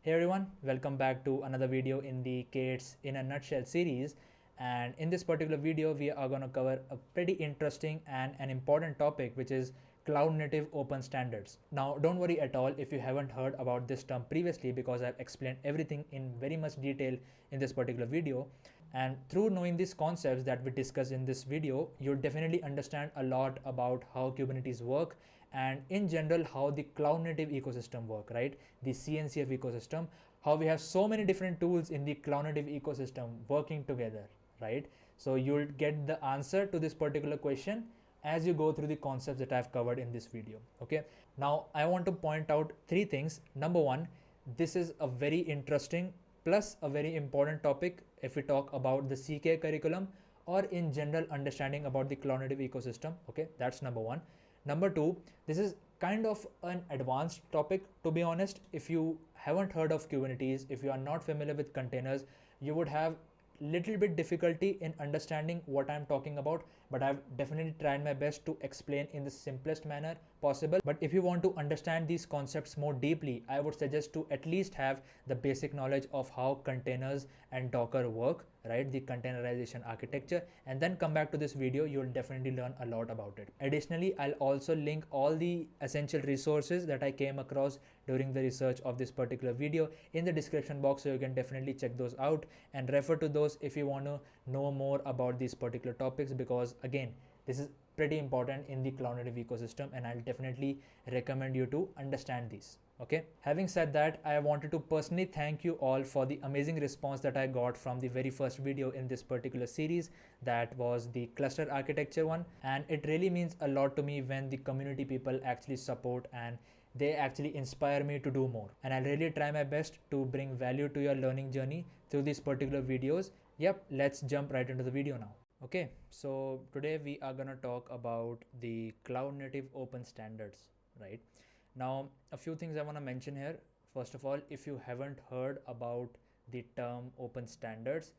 Hey everyone, welcome back to another video in the K8s in a nutshell series. And in this particular video, we are going to cover a pretty interesting and an important topic, which is cloud native open standards. Now, don't worry at all if you haven't heard about this term previously, because I've explained everything in very much detail in this particular video. And through knowing these concepts that we discuss in this video, you'll definitely understand a lot about how Kubernetes work and in general how the cloud native ecosystem work, right? The CNCF ecosystem, how we have so many different tools in the cloud native ecosystem working together, right? So you'll get the answer to this particular question as you go through the concepts that I've covered in this video. Okay, now I want to point out three things. Number one, this is a very interesting plus a very important topic if we talk about the CK curriculum or in general understanding about the cloud native ecosystem. Okay, that's number one. Number two, this is kind of an advanced topic, to be honest. If you haven't heard of Kubernetes, if you are not familiar with containers, you would have little bit difficulty in understanding what I'm talking about, but I've definitely tried my best to explain in the simplest manner possible. But if you want to understand these concepts more deeply, I would suggest to at least have the basic knowledge of how containers and Docker work, right? The containerization architecture, and then come back to this video. You'll definitely learn a lot about it. Additionally, I'll also link all the essential resources that I came across during the research of this particular video in the description box, so you can definitely check those out and refer to those if you want to know more about these particular topics, because again, this is pretty important in the cloud native ecosystem and I'll definitely recommend you to understand these. Okay, having said that, I wanted to personally thank you all for the amazing response that I got from the very first video in this particular series, that was the cluster architecture one, and it really means a lot to me when the community people actually support and they actually inspire me to do more. And I'll really try my best to bring value to your learning journey through these particular videos. Yep, let's jump right into the video now. Okay, so today we are gonna talk about the cloud native open standards, right? Now, a few things I want to mention here. First of all, if you haven't heard about the term open standards,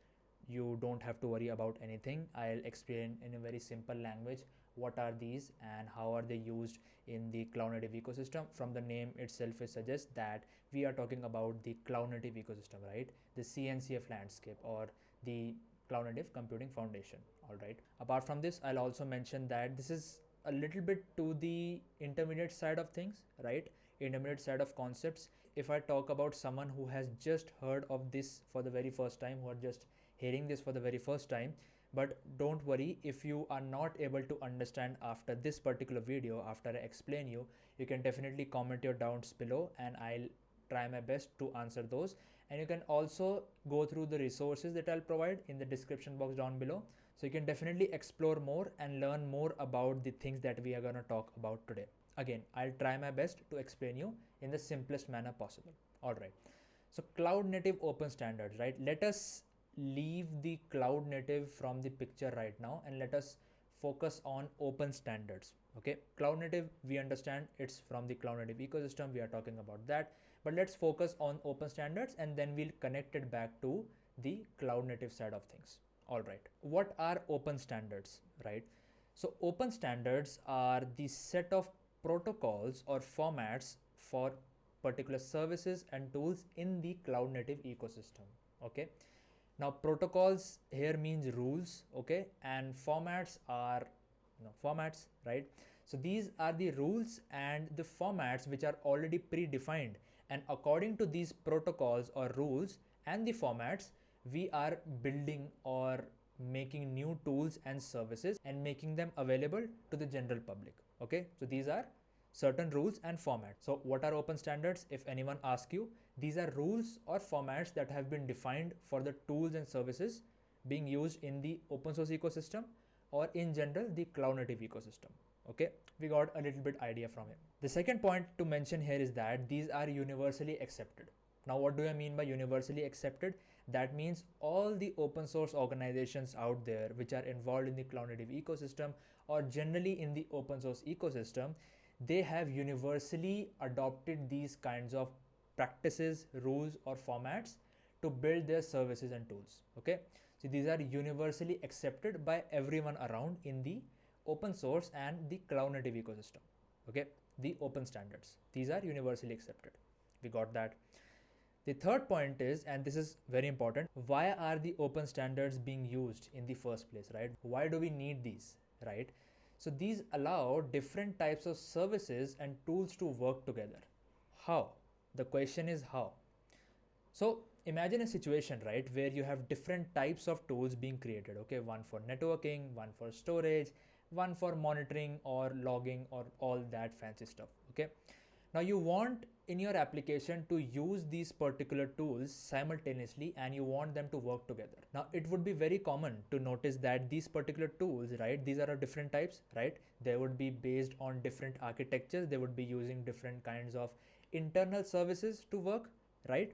you don't have to worry about anything. I'll explain in a very simple language what are these and how are they used in the cloud native ecosystem. From the name itself, it suggests that we are talking about the cloud native ecosystem, right? The CNCF landscape or the cloud native computing foundation. All right. Apart from this, I'll also mention that this is a little bit to the intermediate side of things, right? Intermediate side of concepts. If I talk about someone who has just heard of this for the very first time, who are just hearing this for the very first time, but don't worry, if you are not able to understand after this particular video, after I explain you, you can definitely comment your doubts below and I'll try my best to answer those. And you can also go through the resources that I'll provide in the description box down below, so you can definitely explore more and learn more about the things that we are going to talk about today. Again, I'll try my best to explain you in the simplest manner possible. All right, so cloud native open standards, right? Let us leave the cloud native from the picture right now and let us focus on open standards. Okay, cloud native, we understand it's from the cloud native ecosystem, we are talking about that, but let's focus on open standards and then we'll connect it back to the cloud native side of things. All right, what are open standards, right? So open standards are the set of protocols or formats for particular services and tools in the cloud native ecosystem. Okay, now protocols here means rules, okay, and formats are formats, right? So these are the rules and the formats which are already predefined, and according to these protocols or rules and the formats, we are building or making new tools and services and making them available to the general public. Okay, so these are certain rules and formats. So what are open standards? If anyone asks you, these are rules or formats that have been defined for the tools and services being used in the open source ecosystem or in general the cloud native ecosystem. Okay, we got a little bit idea from it. The second point to mention here is that these are universally accepted. Now, what do I mean by universally accepted? That means all the open source organizations out there which are involved in the cloud native ecosystem or generally in the open source ecosystem, they have universally adopted these kinds of practices, rules, or formats to build their services and tools. Okay, so these are universally accepted by everyone around in the open source and the cloud native ecosystem. Okay, the open standards, these are universally accepted. We got that. The third point is, and this is very important, why are the open standards being used in the first place, right? Why do we need these, right? So these allow different types of services and tools to work together. How? The question is how. So imagine a situation, right, where you have different types of tools being created, okay? One for networking, one for storage, one for monitoring or logging or all that fancy stuff, okay? Now you want in your application to use these particular tools simultaneously and you want them to work together. Now it would be very common to notice that these particular tools, right, these are of different types, right? They would be based on different architectures. They would be using different kinds of internal services to work, right?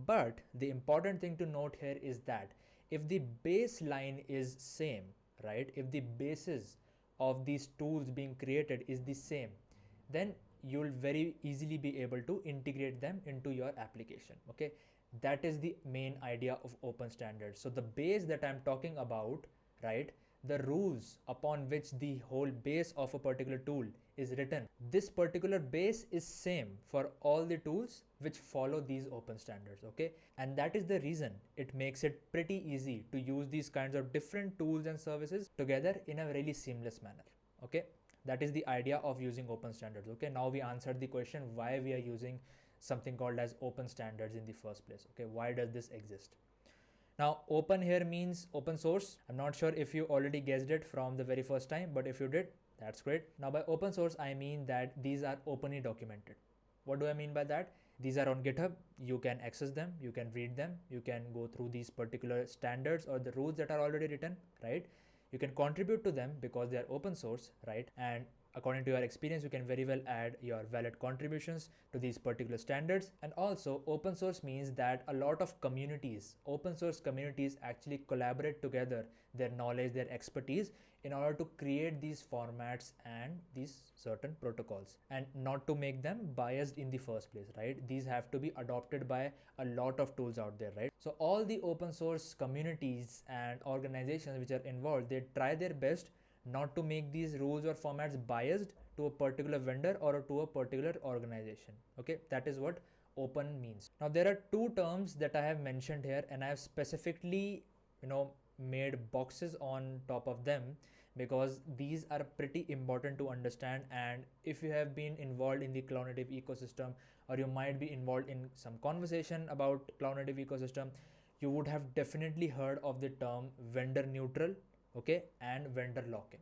But the important thing to note here is that if the baseline is same, right, if the basis of these tools being created is the same, then you'll very easily be able to integrate them into your application, okay? That is the main idea of open standards. So the base that I'm talking about, right, the rules upon which the whole base of a particular tool is written, this particular base is same for all the tools which follow these open standards, okay? And that is the reason it makes it pretty easy to use these kinds of different tools and services together in a really seamless manner, okay? That is the idea of using open standards, okay? Now we answered the question why we are using something called as open standards in the first place, okay? Why does this exist? Now open here means open source. I'm not sure if you already guessed it from the very first time, but if you did, that's great. Now by open source, I mean that these are openly documented. What do I mean by that? These are on GitHub. You can access them, you can read them, you can go through these particular standards or the rules that are already written, right? You can contribute to them because they are open source, right? And according to your experience, you can very well add your valid contributions to these particular standards. And also open source means that a lot of communities, open source communities actually collaborate together their knowledge, their expertise in order to create these formats and these certain protocols, and not to make them biased in the first place, right? These have to be adopted by a lot of tools out there, right? So all the open source communities and organizations which are involved, they try their best not to make these rules or formats biased to a particular vendor or to a particular organization, okay? That is what open means. Now there are two terms that I have mentioned here, and I have specifically, made boxes on top of them because these are pretty important to understand. And if you have been involved in the cloud native ecosystem, or you might be involved in some conversation about cloud native ecosystem, you would have definitely heard of the term vendor neutral, okay, and vendor lock-in.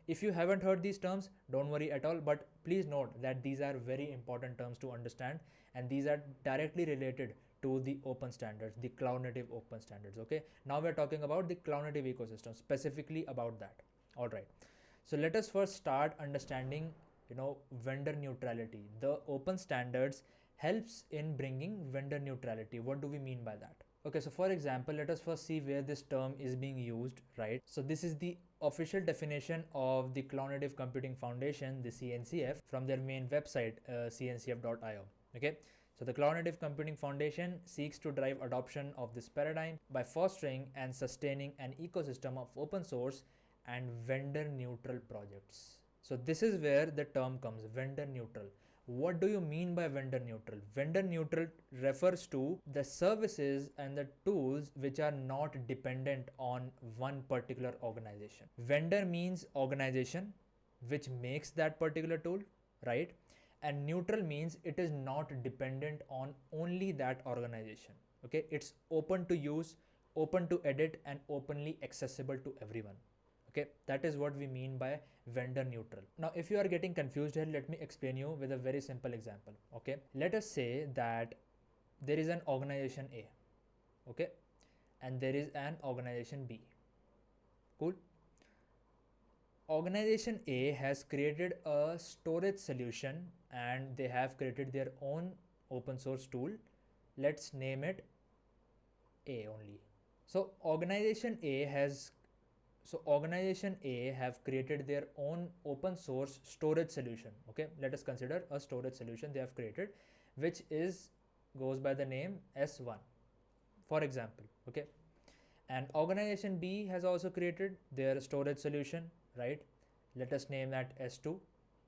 If you haven't heard these terms, don't worry at all, but please note that these are very important terms to understand, and these are directly related to the open standards, the cloud native open standards, okay? Now we're talking about the cloud native ecosystem, specifically about that. All right, so let us first start understanding, vendor neutrality. The open standards helps in bringing vendor neutrality. What do we mean by that? Okay, so for example, let us first see where this term is being used, right? So this is the official definition of the Cloud Native Computing Foundation, the CNCF, from their main website, cncf.io, okay? So the Cloud Native Computing Foundation seeks to drive adoption of this paradigm by fostering and sustaining an ecosystem of open source and vendor neutral projects. So this is where the term comes, vendor neutral. What do you mean by vendor neutral? Vendor neutral refers to the services and the tools which are not dependent on one particular organization. Vendor means organization which makes that particular tool, right? And neutral means it is not dependent on only that organization, okay? It's open to use, open to edit, and openly accessible to everyone. Okay, that is what we mean by vendor neutral. Now, if you are getting confused here, let me explain you with a very simple example. Okay, let us say that there is an organization A, okay, and there is an organization B. Cool. Organization A has created a storage solution and they have created their own open source tool. Let's name it A only. So organization A have created their own open source storage solution. Okay, let us consider a storage solution they have created, which goes by the name S1, for example. Okay, and organization B has also created their storage solution, right? Let us name that S2.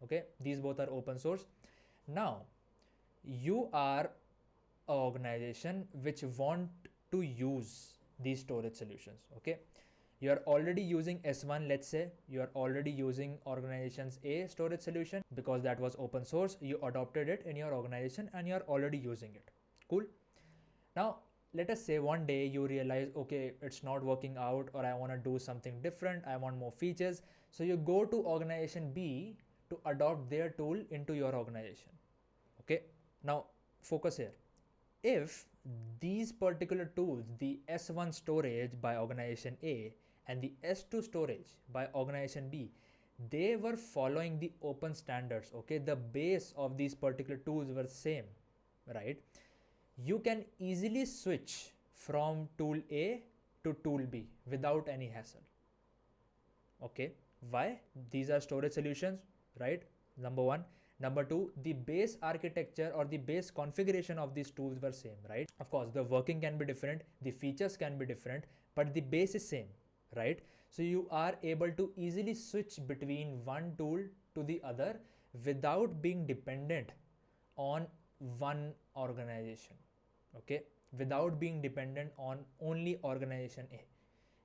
Okay, these both are open source. Now you are an organization which want to use these storage solutions. Okay, you are already using S1, let's say you are already using organization's A storage solution because that was open source, you adopted it in your organization and you are already using it. Cool. Now let us say one day you realize, okay, it's not working out, or I want to do something different, I want more features. So you go to organization B to adopt their tool into your organization. Okay, now focus here. If these particular tools, the S1 storage by organization A and the S2 storage by organization B, they were following the open standards, okay, the base of these particular tools were same, right? You can easily switch from tool A to tool B without any hassle. Okay, why? These are storage solutions, right? Number one. Number two, the base architecture or the base configuration of these tools were same, right? Of course, the working can be different, the features can be different, but the base is same, right? So you are able to easily switch between one tool to the other without being dependent on one organization, okay? Without being dependent on only organization A.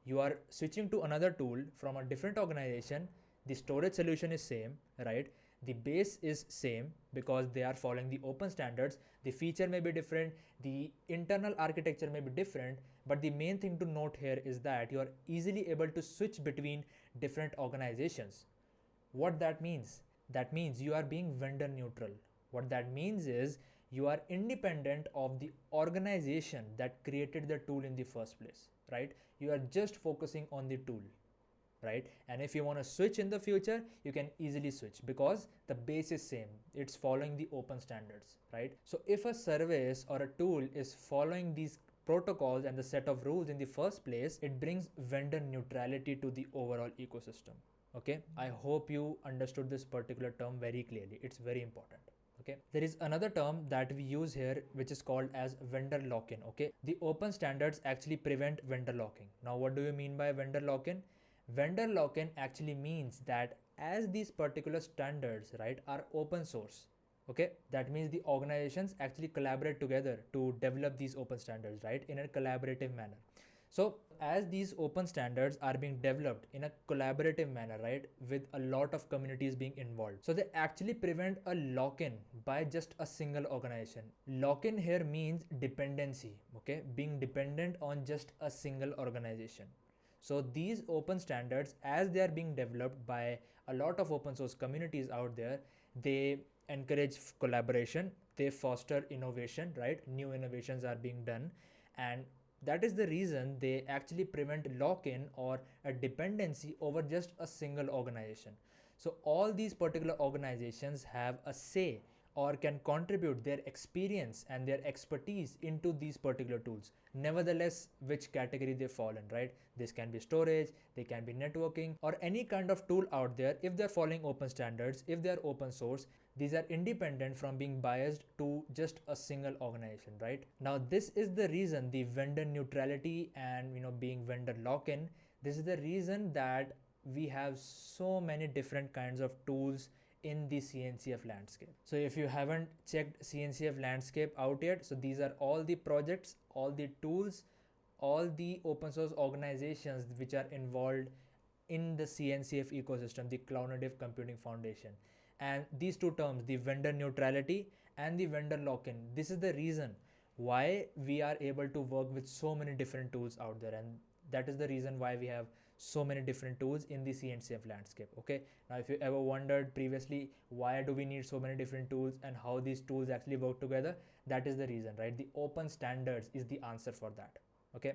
You are switching to another tool from a different organization, the storage solution is same, right? The base is same because they are following the open standards. The feature may be different, the internal architecture may be different, but the main thing to note here is that you are easily able to switch between different organizations. What that means? That means you are being vendor neutral. What that means is you are independent of the organization that created the tool in the first place, right? You are just focusing on the tool, right? And if you want to switch in the future, you can easily switch because the base is same, it's following the open standards, right? So if a service or a tool is following these protocols and the set of rules in the first place, it brings vendor neutrality to the overall ecosystem. Okay, I hope you understood this particular term very clearly, it's very important. Okay, there is another term that we use here which is called as vendor lock-in. Okay, the open standards actually prevent vendor locking. Now what do you mean by vendor lock-in? Vendor lock-in actually means that as these particular standards, right, are open source, okay, that means the organizations actually collaborate together to develop these open standards, right, in a collaborative manner. So as these open standards are being developed in a collaborative manner, right, with a lot of communities being involved, so they actually prevent a lock-in by just a single organization. Lock-in here means dependency, okay, being dependent on just a single organization. So these open standards, as they are being developed by a lot of open source communities out there, they encourage collaboration, they foster innovation, right? New innovations are being done, and that is the reason they actually prevent lock-in or a dependency over just a single organization. So all these particular organizations have a say or can contribute their experience and their expertise into these particular tools, nevertheless which category they fall in, right? This can be storage, they can be networking, or any kind of tool out there. If they're following open standards, if they're open source, these are independent from being biased to just a single organization, right? Now this is the reason the vendor neutrality and being vendor lock-in, this is the reason that we have so many different kinds of tools in the CNCF landscape. So if you haven't checked CNCF landscape out yet, so these are all the projects, all the tools, all the open source organizations which are involved in the CNCF ecosystem, the Cloud Native Computing Foundation. And these two terms, the vendor neutrality and the vendor lock-in, this is the reason why we are able to work with so many different tools out there, and that is the reason why we have so many different tools in the CNCF landscape. Okay, now if you ever wondered previously why do we need so many different tools and how these tools actually work together, that is the reason, right? The open standards is the answer for that. Okay,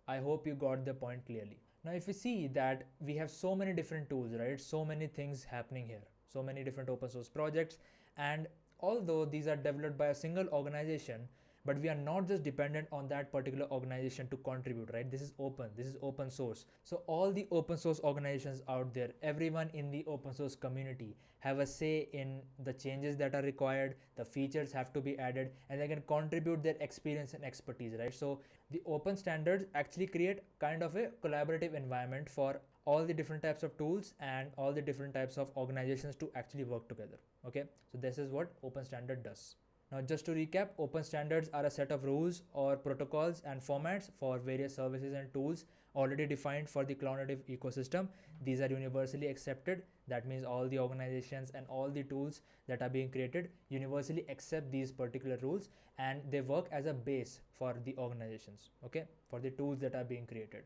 I hope you got the point clearly. Now if you see that we have so many different tools, right, so many things happening here, so many different open source projects, and although these are developed by a single organization, but we are not just dependent on that particular organization to contribute, right? This is open source. So all the open source organizations out there, everyone in the open source community have a say in the changes that are required, the features have to be added, and they can contribute their experience and expertise, right? So the open standards actually create kind of a collaborative environment for all the different types of tools and all the different types of organizations to actually work together. Okay, so this is what open standard does. Now, just to recap, open standards are a set of rules or protocols and formats for various services and tools already defined for the cloud native ecosystem. These are universally accepted. That means all the organizations and all the tools that are being created universally accept these particular rules, and they work as a base for the organizations, okay, for the tools that are being created.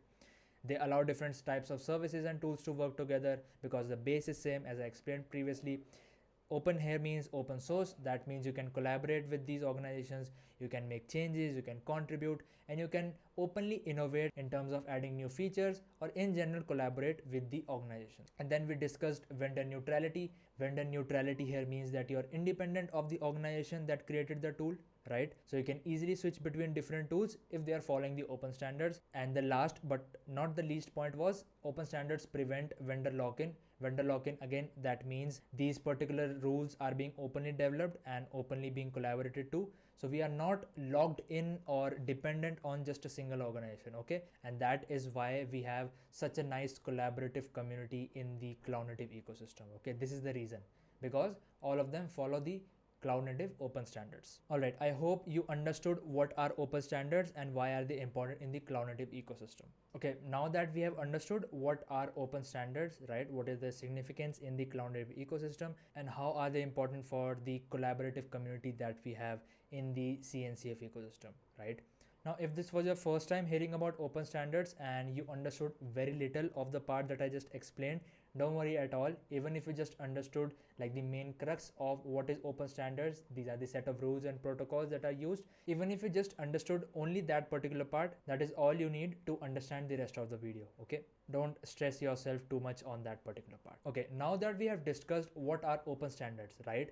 They allow different types of services and tools to work together because the base is same, as I explained previously. Open here means open source. That means you can collaborate with these organizations, you can make changes, you can contribute, and you can openly innovate in terms of adding new features, or in general collaborate with the organization. And then we discussed vendor neutrality. Vendor neutrality here means that you are independent of the organization that created the tool, right? So you can easily switch between different tools if they are following the open standards. And the last but not the least point was open standards prevent vendor lock-in. Vendor lock-in, again, that means these particular rules are being openly developed and openly being collaborated to, so we are not locked in or dependent on just a single organization, okay? And that is why we have such a nice collaborative community in the cloud native ecosystem, okay? This is the reason, because all of them follow the cloud native open standards. All right, I hope you understood what are open standards and why are they important in the cloud native ecosystem. Okay, now that we have understood what are open standards, right, what is the significance in the cloud native ecosystem and how are they important for the collaborative community that we have in the CNCF ecosystem, right? Now, if this was your first time hearing about open standards and you understood very little of the part that I just explained, don't worry at all. Even if you just understood like the main crux of what is open standards, these are the set of rules and protocols that are used. Even if you just understood only that particular part, that is all you need to understand the rest of the video, okay? Don't stress yourself too much on that particular part. Okay, now that we have discussed what are open standards, right?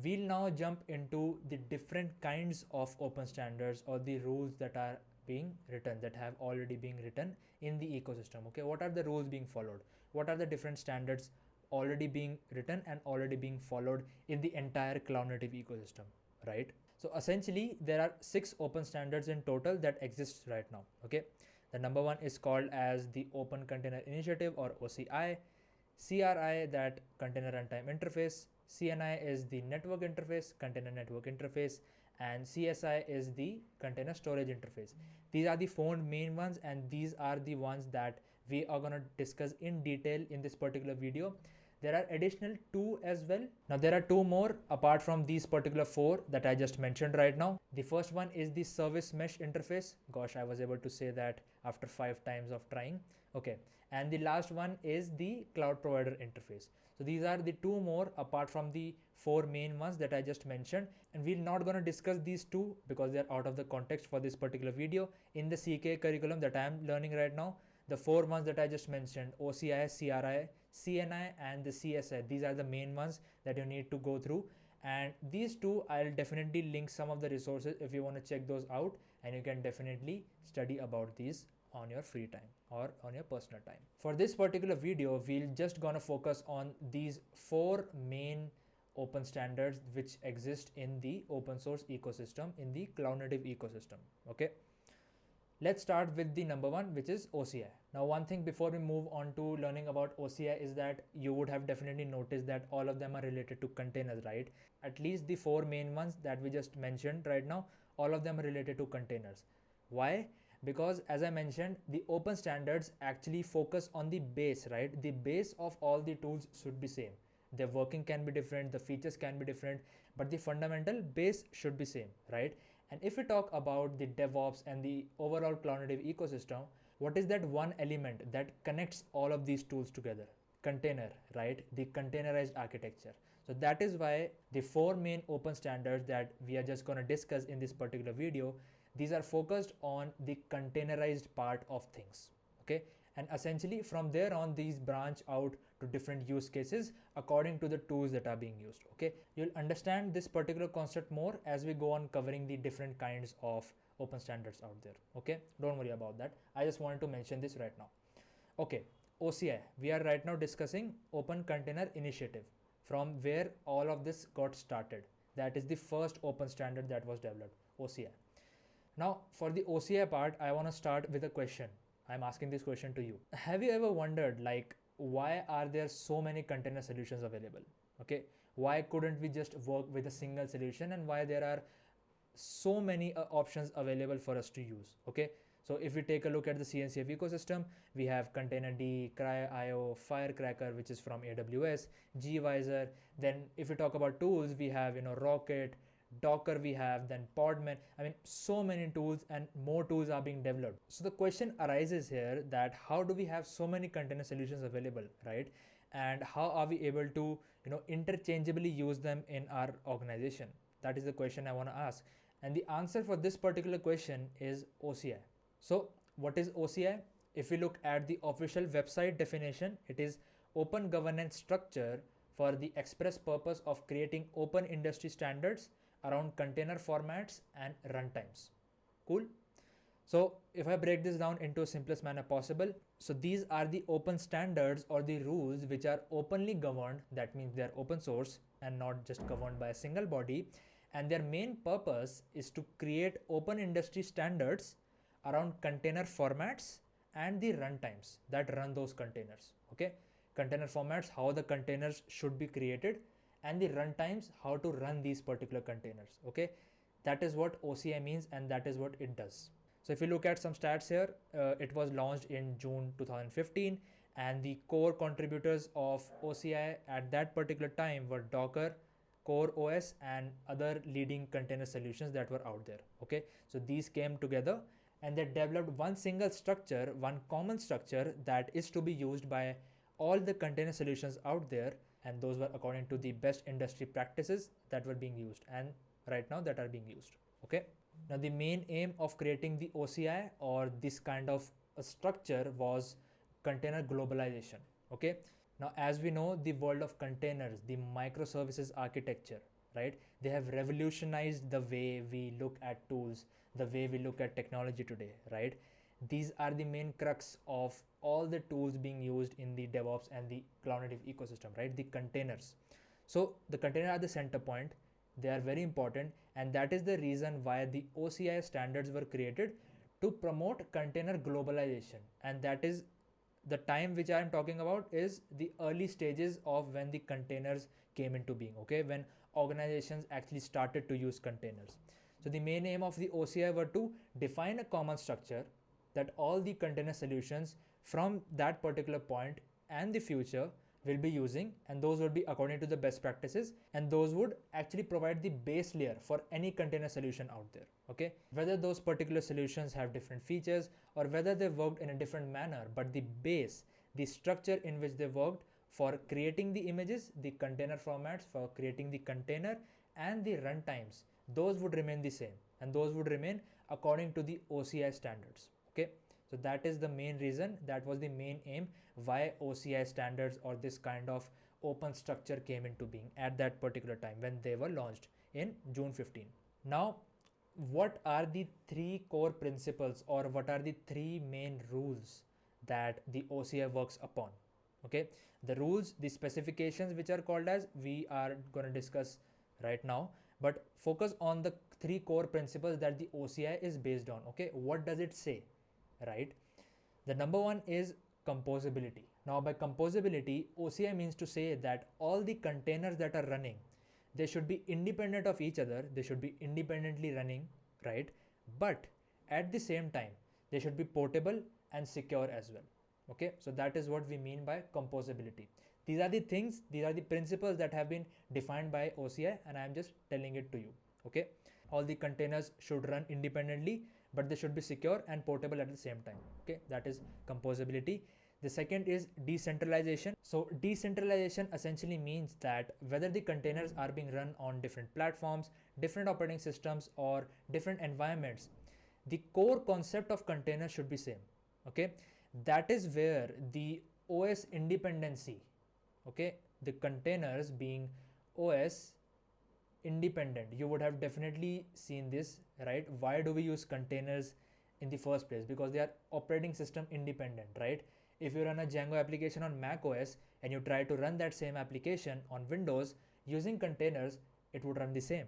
We'll now jump into the different kinds of open standards or the rules that are being written, that have already been written in the ecosystem, okay? What are the rules being followed? What are the different standards already being written and already being followed in the entire cloud native ecosystem, right? So essentially there are 6 open standards in total that exists right now, okay? The number one is called as the Open Container Initiative, or OCI. CRI, that Container Runtime Interface. CNI is the Network Interface, Container Network Interface, and CSI is the Container Storage Interface. These are the 4 main ones, and these are the ones that we are going to discuss in detail in this particular video. There are additional 2 as well. Now there are 2 more apart from these particular 4 that I just mentioned right now. The first one is the Service Mesh Interface. Gosh, I was able to say that after 5 times of trying. Okay, and the last one is the Cloud Provider Interface. So these are the 2 more apart from the 4 main ones that I just mentioned, and we're not going to discuss these 2 because they're out of the context for this particular video. In the CK curriculum that I am learning right now, the 4 ones that I just mentioned, OCI, CRI, CNI and the CSI, these are the main ones that you need to go through. And these 2, I'll definitely link some of the resources if you want to check those out, and you can definitely study about these on your free time or on your personal time. For this particular video, we'll just gonna focus on these 4 main open standards which exist in the open source ecosystem, in the cloud native ecosystem, okay? Let's start with the number 1, which is OCI. Now, one thing before we move on to learning about OCI is that you would have definitely noticed that all of them are related to containers, right? At least the 4 main ones that we just mentioned right now, all of them are related to containers. Why? Because as I mentioned, the open standards actually focus on the base, right? The base of all the tools should be same. Their working can be different, the features can be different, but the fundamental base should be same, right? And if we talk about the DevOps and the overall cloud native ecosystem, what is that one element that connects all of these tools together? Container, right? The containerized architecture. So that is why the 4 main open standards that we are just going to discuss in this particular video, these are focused on the containerized part of things, okay? And essentially from there on, these branch out to different use cases according to the tools that are being used, okay? You'll understand this particular concept more as we go on covering the different kinds of open standards out there, okay? Don't worry about that. I just wanted to mention this right now. Okay, OCI, we are right now discussing Open Container Initiative, from where all of this got started. That is the first open standard that was developed, OCI. Now, for the OCI part, I want to start with a question. I'm asking this question to you. Have you ever wondered, like, why are there so many container solutions available? Okay, why couldn't we just work with a single solution, and why there are so many options available for us to use. Okay, so if we take a look at the CNCF ecosystem, we have Containerd, Cry.io, Firecracker, which is from AWS, gvisor. Then if we talk about tools, we have Rocket, Docker, we have then Podman. I mean, so many tools, and more tools are being developed. So the question arises here that how do we have so many container solutions available, right? And how are we able to interchangeably use them in our organization? That is the question I want to ask. And the answer for this particular question is OCI. So what is OCI? If we look at the official website definition, it is open governance structure for the express purpose of creating open industry standards around container formats and runtimes. Cool. So if I break this down into simplest manner possible, so these are the open standards or the rules which are openly governed. That means they're open source and not just governed by a single body. And their main purpose is to create open industry standards around container formats and the runtimes that run those containers. Okay, container formats, how the containers should be created, and the runtimes, how to run these particular containers. Okay, that is what OCI means, and that is what it does. So if you look at some stats here, it was launched in June 2015, and the core contributors of OCI at that particular time were Docker, Core OS, and other leading container solutions that were out there. Okay, so these came together and they developed one single structure, one common structure that is to be used by all the container solutions out there, and those were according to the best industry practices that were being used and right now that are being used. Okay, now the main aim of creating the OCI or this kind of a structure was container globalization. Okay, now as we know, the world of containers, the microservices architecture, right, they have revolutionized the way we look at tools, the way we look at technology today, right? These are the main crux of all the tools being used in the DevOps and the cloud native ecosystem, right? The containers. So the containers are the center point. They are very important, and that is the reason why the OCI standards were created to promote container globalization. And that is the time which I am talking about is the early stages of when the containers came into being. Okay, when organizations actually started to use containers. So the main aim of the OCI were to define a common structure that all the container solutions from that particular point and the future will be using, and those would be according to the best practices, and those would actually provide the base layer for any container solution out there. Okay, whether those particular solutions have different features or whether they worked in a different manner, but the base, the structure in which they worked for creating the images, the container formats for creating the container, and the runtimes, those would remain the same, and those would remain according to the OCI standards. Okay, so that is the main reason, that was the main aim why OCI standards or this kind of open structure came into being at that particular time when they were launched in June 15. Now, what are the three core principles or what are the three main rules that the OCI works upon? Okay, the rules, the specifications which are called as, we are going to discuss right now, but focus on the three core principles that the OCI is based on. Okay, what does it say? Right, the number one is composability. Now by composability, OCI means to say that all the containers that are running, they should be independent of each other, they should be independently running, right? But at the same time, they should be portable and secure as well. Okay, so that is what we mean by composability. These are the things, these are the principles that have been defined by OCI, and I am just telling it to you. Okay, all the containers should run independently, but they should be secure and portable at the same time. Okay, that is composability. The second is decentralization. So decentralization essentially means that whether the containers are being run on different platforms, different operating systems, or different environments, the core concept of containers should be same. Okay, that is where the OS independency, okay, the containers being OS independent, you would have definitely seen this, right? Why do we use containers in the first place? Because they are operating system independent, right? If you run a Django application on Mac OS and you try to run that same application on Windows using containers, it would run the same,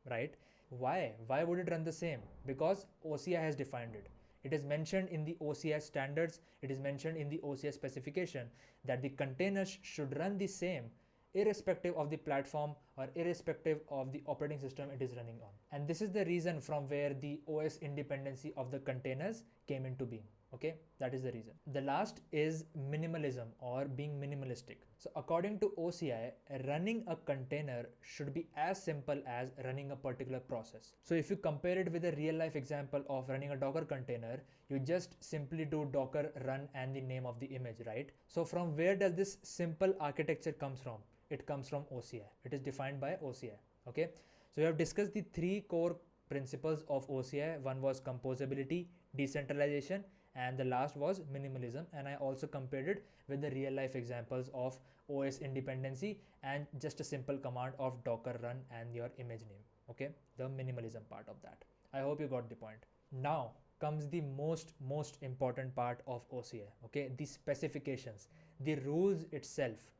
right? Why would it run the same? Because OCI has defined it. It is mentioned in the OCI standards, it is mentioned in the OCI specification that the containers should run the same irrespective of the platform or irrespective of the operating system it is running on. And this is the reason from where the OS independency of the containers came into being. Okay, that is the reason. The last is minimalism or being minimalistic. So according to OCI, running a container should be as simple as running a particular process. So if you compare it with a real life example of running a Docker container, you just simply do docker run and the name of the image, right? So from where does this simple architecture comes from? It comes from OCI. It is defined by OCI. Okay, so we have discussed the three core principles of OCI. One was composability, decentralization, and the last was minimalism. And I also compared it with the real life examples of OS independency and just a simple command of docker run and your image name. Okay, the minimalism part of that. I hope you got the point. Now comes the most important part of OCI. Okay, the specifications, the rules itself.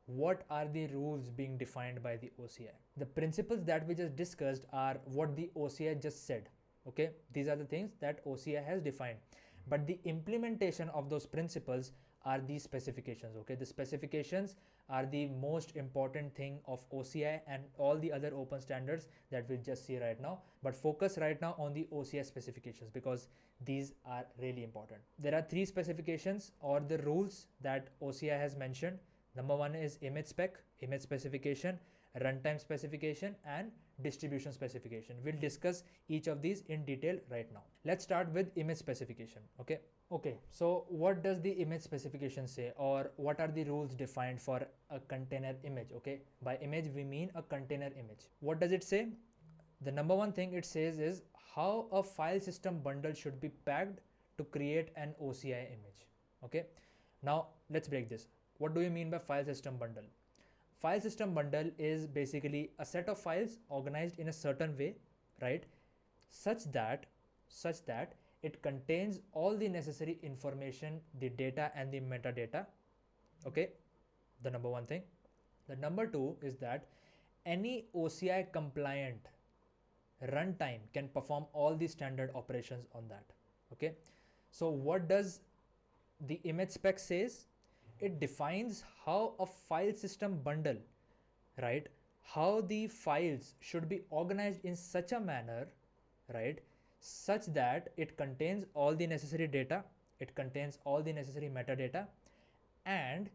What are the rules being defined by the OCI? The principles that we just discussed are what the OCI just said. Okay, these are the things that OCI has defined, but the implementation of those principles are the specifications. Okay, the specifications are the most important thing of OCI and all the other open standards that we'll just see right now, but focus right now on the OCI specifications because these are really important. There are three specifications or the rules that OCI has mentioned. Number one is image spec, image specification, runtime specification, and distribution specification. We'll discuss each of these in detail right now. Let's start with image specification. Okay, so what does the image specification say, or what are the rules defined for a container image? Okay, by image we mean a container image. What does it say? The number one thing it says is how a file system bundle should be packed to create an OCI image. Okay, now let's break this. What do you mean by file system bundle? File system bundle is basically a set of files organized in a certain way, right? Such that it contains all the necessary information, the data and the metadata. Okay, the number one thing. The number two is that any OCI compliant runtime can perform all the standard operations on that. Okay, so what does the image spec says? It defines how a file system bundle, right, how the files should be organized in such a manner, right, such that it contains all the necessary data, it contains all the necessary metadata, and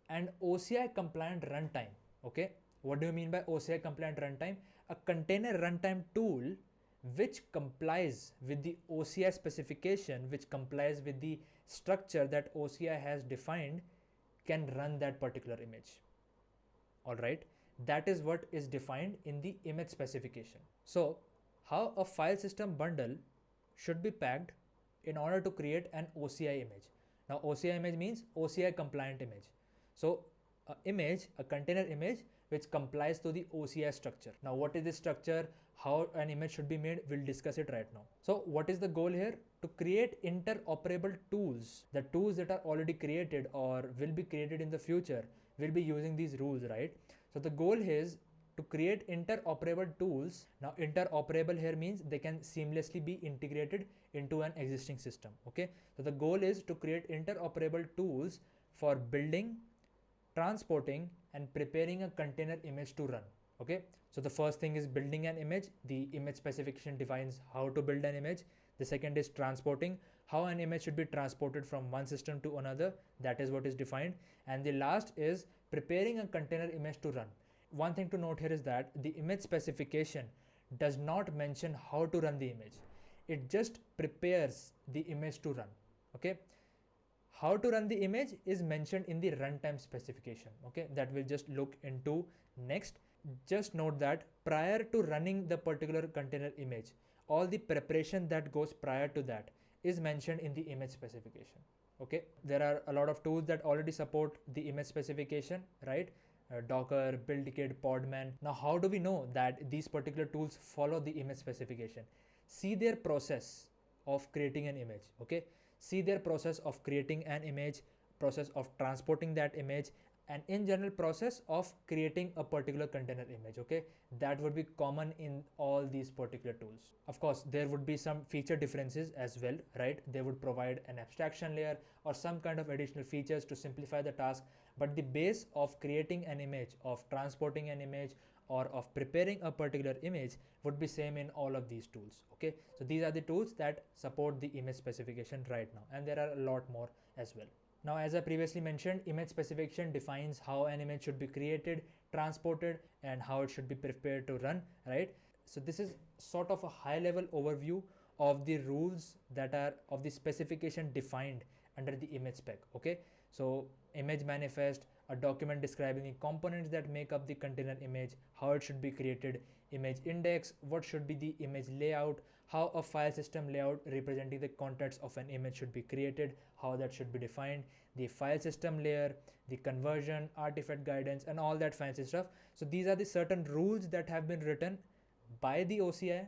an OCI compliant runtime. Okay, what do you mean by OCI compliant runtime? A container runtime tool which complies with the OCI specification, which complies with the structure that OCI has defined, can run that particular image. All right, that is what is defined in the image specification. So how a file system bundle should be packed in order to create an OCI image. Now OCI image means OCI compliant image. So a container image which complies to the OCI structure. Now what is this structure, how an image should be made, we'll discuss it right now. So what is the goal here? To create interoperable tools. The tools that are already created or will be created in the future will be using these rules, right? So the goal is to create interoperable tools. Now interoperable here means they can seamlessly be integrated into an existing system. Okay, so the goal is to create interoperable tools for building, transporting, and preparing a container image to run. Okay, so the first thing is building an image. The image specification defines how to build an image. The second is transporting, how an image should be transported from one system to another. That is what is defined. And the last is preparing a container image to run. One thing to note here is that the image specification does not mention how to run the image. It just prepares the image to run. Okay, how to run the image is mentioned in the runtime specification. Okay, that we'll just look into next. Just note that prior to running the particular container image, all the preparation that goes prior to that is mentioned in the image specification. Okay, there are a lot of tools that already support the image specification, right? Docker, BuildKit, Podman. Now how do we know that these particular tools follow the image specification? See their process of creating an image. Okay, see their process of creating an image, process of transporting that image, and in general process of creating a particular container image. Okay, that would be common in all these particular tools. Of course there would be some feature differences as well, right? They would provide an abstraction layer or some kind of additional features to simplify the task, but the base of creating an image, of transporting an image, or of preparing a particular image would be same in all of these tools. Okay, so these are the tools that support the image specification right now, and there are a lot more as well. Now, as I previously mentioned, image specification defines how an image should be created, transported, and how it should be prepared to run, right? So this is sort of a high level overview of the rules that are of the specification defined under the image spec. Okay, so image manifest, a document describing the components that make up the container image, how it should be created, image index, what should be the image layout, how a file system layout representing the contents of an image should be created, how that should be defined, the file system layer, the conversion, artifact guidance, and all that fancy stuff. So these are the certain rules that have been written by the OCI,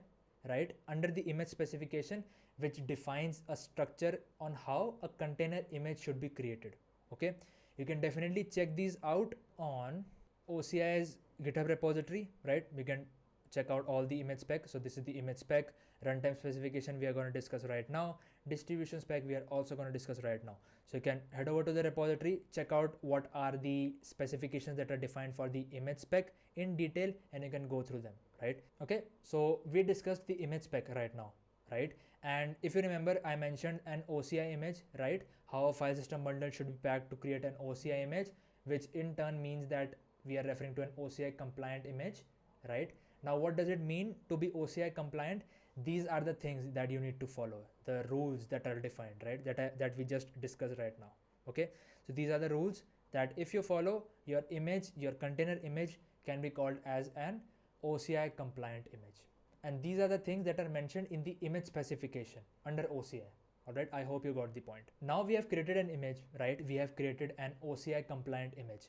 right, under the image specification, which defines a structure on how a container image should be created. Okay, you can definitely check these out on OCI's GitHub repository, right? We can check out all the image spec. So this is the image spec, runtime specification we are going to discuss right now, distribution spec we are also going to discuss right now. So you can head over to the repository, check out what are the specifications that are defined for the image spec in detail, and you can go through them, right? Okay, so we discussed the image spec right now, right? And if you remember, I mentioned an OCI image, right? How a file system bundle should be packed to create an OCI image, which in turn means that we are referring to an OCI compliant image, right? Now, what does it mean to be OCI compliant? These are the things that you need to follow, the rules that are defined, right? That we just discussed right now. Okay, so these are the rules that if you follow, your image, your container image can be called as an OCI compliant image. And these are the things that are mentioned in the image specification under OCI. Alright, I hope you got the point. Now we have created an image, right? We have created an OCI compliant image.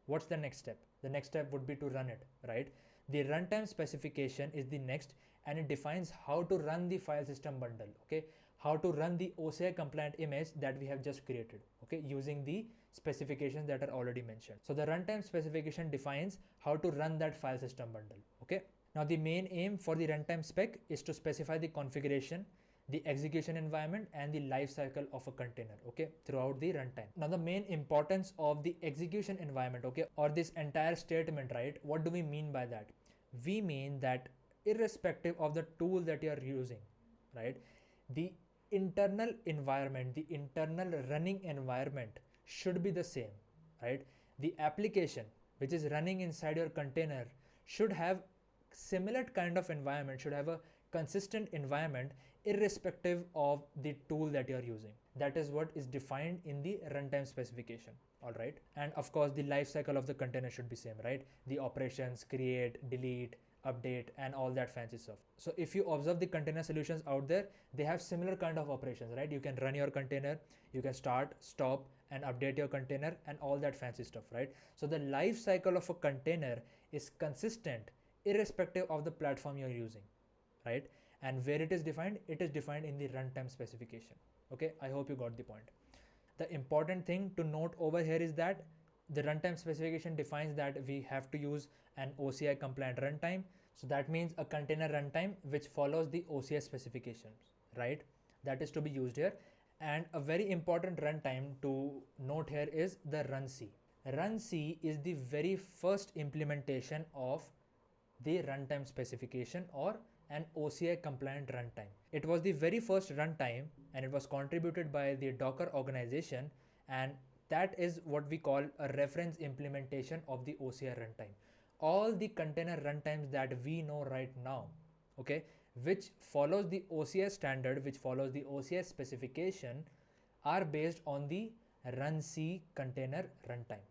What's the next step? The next step would be to run it, right? The runtime specification is the next, and it defines how to run the file system bundle, okay? How to run the OCI compliant image that we have just created, okay? Using the specifications that are already mentioned. So the runtime specification defines how to run that file system bundle, okay? Now the main aim for the runtime spec is to specify the configuration, the execution environment, and the life cycle of a container, okay, throughout the runtime. Now the main importance of the execution environment, okay, or this entire statement, right? What do we mean by that? We mean that irrespective of the tool that you are using, right, the internal environment, the internal running environment should be the same, right? The application which is running inside your container should have similar kind of environment, should have a consistent environment irrespective of the tool that you're using. That is what is defined in the runtime specification. All right, and of course the life cycle of the container should be same, right? The operations, create, delete, update, and all that fancy stuff. So if you observe the container solutions out there, they have similar kind of operations, right? You can run your container, you can start, stop, and update your container, and all that fancy stuff, right? So the life cycle of a container is consistent irrespective of the platform you're using, right? And where it is defined in the runtime specification. Okay, I hope you got the point. The important thing to note over here is that the runtime specification defines that we have to use an OCI compliant runtime. So that means a container runtime which follows the OCI specifications, right? That is to be used here. And a very important runtime to note here is the runC. runC is the very first implementation of the runtime specification, or an OCI compliant runtime. It was the very first runtime, and it was contributed by the Docker organization, and that is what we call a reference implementation of the OCI runtime. All the container runtimes that we know right now, okay, which follows the OCI standard, which follows the OCI specification, are based on the runC container runtime.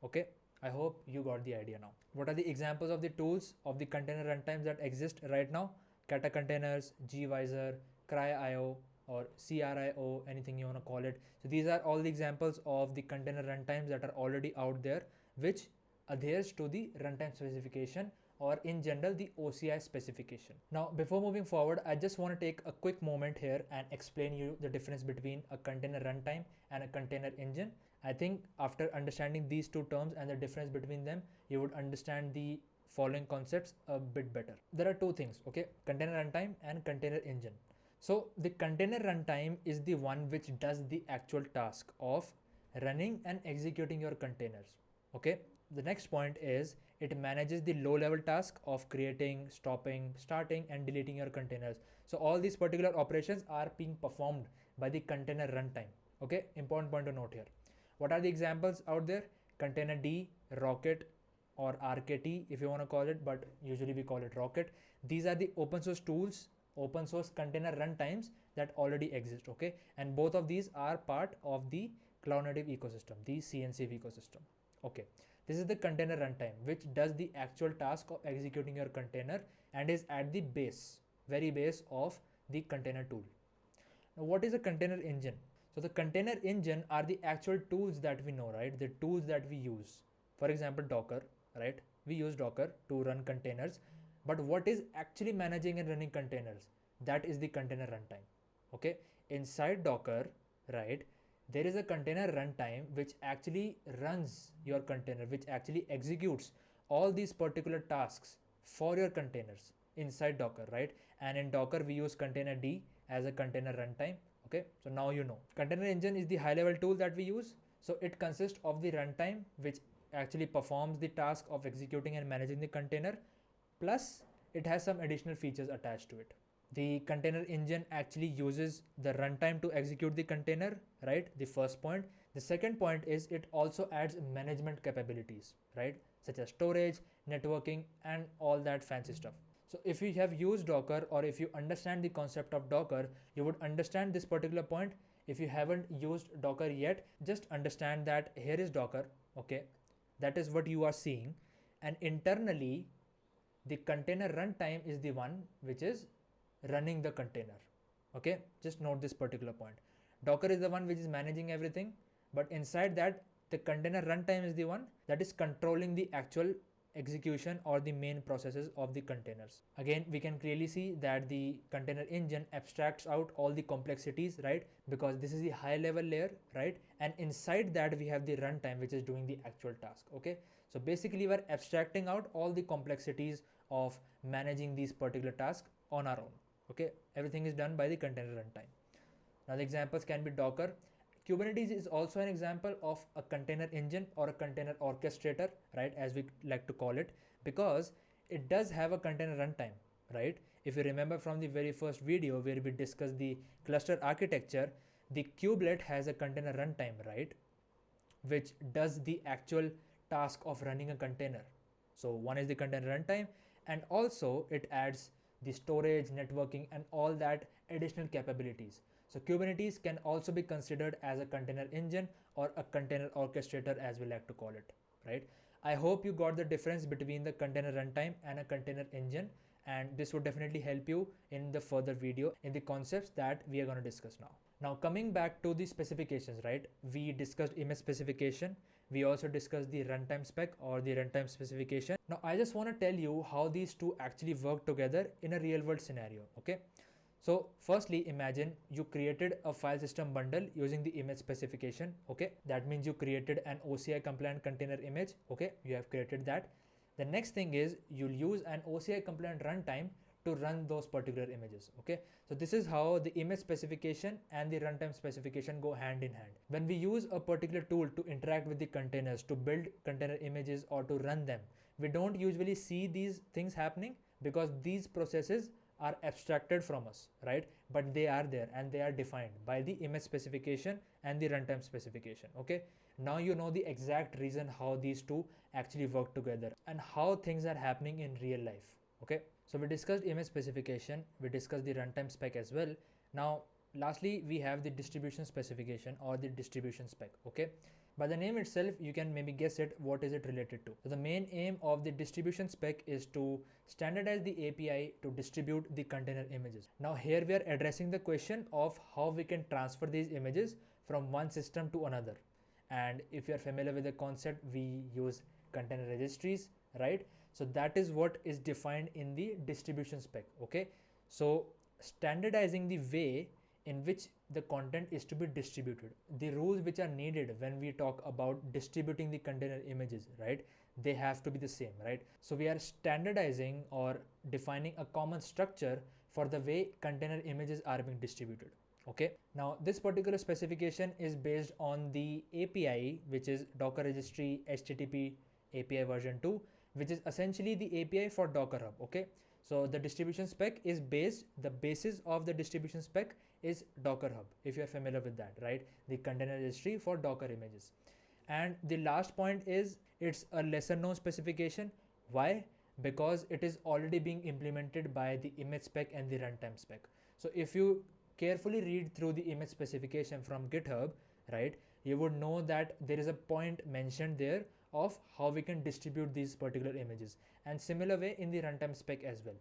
Okay, I hope you got the idea now. What are the examples of the tools of the container runtimes that exist right now? Kata containers, gvisor, cry.io, or CRIO, anything you want to call it. So these are all the examples of the container runtimes that are already out there, which adheres to the runtime specification, or in general the OCI specification. Now before moving forward, I just want to take a quick moment here and explain you the difference between a container runtime and a container engine. I think after understanding these two terms and the difference between them, you would understand the following concepts a bit better. There are two things, okay? Container runtime and container engine. So the container runtime is the one which does the actual task of running and executing your containers, okay? the next point is it manages the low level task of creating, stopping, starting and deleting your containers. So all these particular operations are being performed by the container runtime. Okay, important point to note here. What are the examples out there? Containerd, Rocket, or RKT if you want to call it, but usually we call it Rocket. These are the open source tools, open source container runtimes that already exist. Okay, and both of these are part of the cloud native ecosystem, the CNCF ecosystem. Okay, this is the container runtime which does the actual task of executing your container and is at the base, very base of the container tool. Now what is a container engine? So the container engine are the actual tools that we know, right? The tools that we use. For example, Docker, right? We use Docker to run containers, but what is actually managing and running containers? That is the container runtime. Okay, inside Docker, right, there is a container runtime which actually runs your container, which actually executes all these particular tasks for your containers inside Docker, right? And in Docker we use containerd as a container runtime. Okay, so now you know. Container engine is the high level tool that we use. So it consists of the runtime which actually performs the task of executing and managing the container, plus it has some additional features attached to it. The container engine actually uses the runtime to execute the container, right? The first point. The second point is it also adds management capabilities, right? Such as storage, networking, and all that fancy stuff. So if you have used Docker or if you understand the concept of Docker, you would understand this particular point. If you haven't used Docker yet, just understand that here is Docker, okay? That is what you are seeing. And internally, the container runtime is the one which is running the container. Okay, just note this particular point. Docker is the one which is managing everything, but inside that, the container runtime is the one that is controlling the actual execution or the main processes of the containers. Again, we can clearly see that the container engine abstracts out all the complexities, right? Because this is the high level layer, right? And inside that we have the runtime which is doing the actual task. Okay, so basically we're abstracting out all the complexities of managing these particular tasks on our own. Okay, everything is done by the container runtime. Now the examples can be Docker. Kubernetes is also an example of a container engine or a container orchestrator, right, as we like to call it, because it does have a container runtime, right? If you remember from the very first video where we discussed the cluster architecture, the kubelet has a container runtime, right, which does the actual task of running a container. So one is the container runtime, and also it adds the storage, networking, and all that additional capabilities. So Kubernetes can also be considered as a container engine or a container orchestrator, as we like to call it, right? I hope you got the difference between the container runtime and a container engine, and this would definitely help you in the further video in the concepts that we are going to discuss now. Now coming back to the specifications, right? We discussed image specification. We also discussed the runtime spec or the runtime specification. Now I just want to tell you how these two actually work together in a real world scenario, okay? So firstly, imagine you created a file system bundle using the image specification, okay? That means you created an OCI compliant container image, okay? You have created that. The next thing is you'll use an OCI compliant runtime to run those particular images, okay? So this is how the image specification and the runtime specification go hand in hand. When we use a particular tool to interact with the containers, to build container images or to run them, we don't usually see these things happening because these processes are abstracted from us, right? But they are there and they are defined by the image specification and the runtime specification, okay? Now you know the exact reason how these two actually work together and how things are happening in real life, okay? So we discussed image specification, we discussed the runtime spec as well. Now lastly, we have the distribution specification or the distribution spec, okay? By the name itself, you can maybe guess it, what is it related to. So the main aim of the distribution spec is to standardize the API to distribute the container images. Now here we are addressing the question of how we can transfer these images from one system to another. And if you are familiar with the concept, we use container registries, right? So that is what is defined in the distribution spec, okay? So standardizing the way in which the content is to be distributed, the rules which are needed when we talk about distributing the container images, right? They have to be the same, right? So we are standardizing or defining a common structure for the way container images are being distributed, okay? Now this particular specification is based on the API, which is Docker registry HTTP API version 2, which is essentially the API for Docker Hub. Okay, so the distribution spec is the basis of the distribution spec is Docker Hub, if you're familiar with that, right? The container registry for Docker images. And the last point is it's a lesser known specification. Why? Because it is already being implemented by the image spec and the runtime spec. So if you carefully read through the image specification from GitHub, right, you would know that there is a point mentioned there of how we can distribute these particular images, and similar way in the runtime spec as well.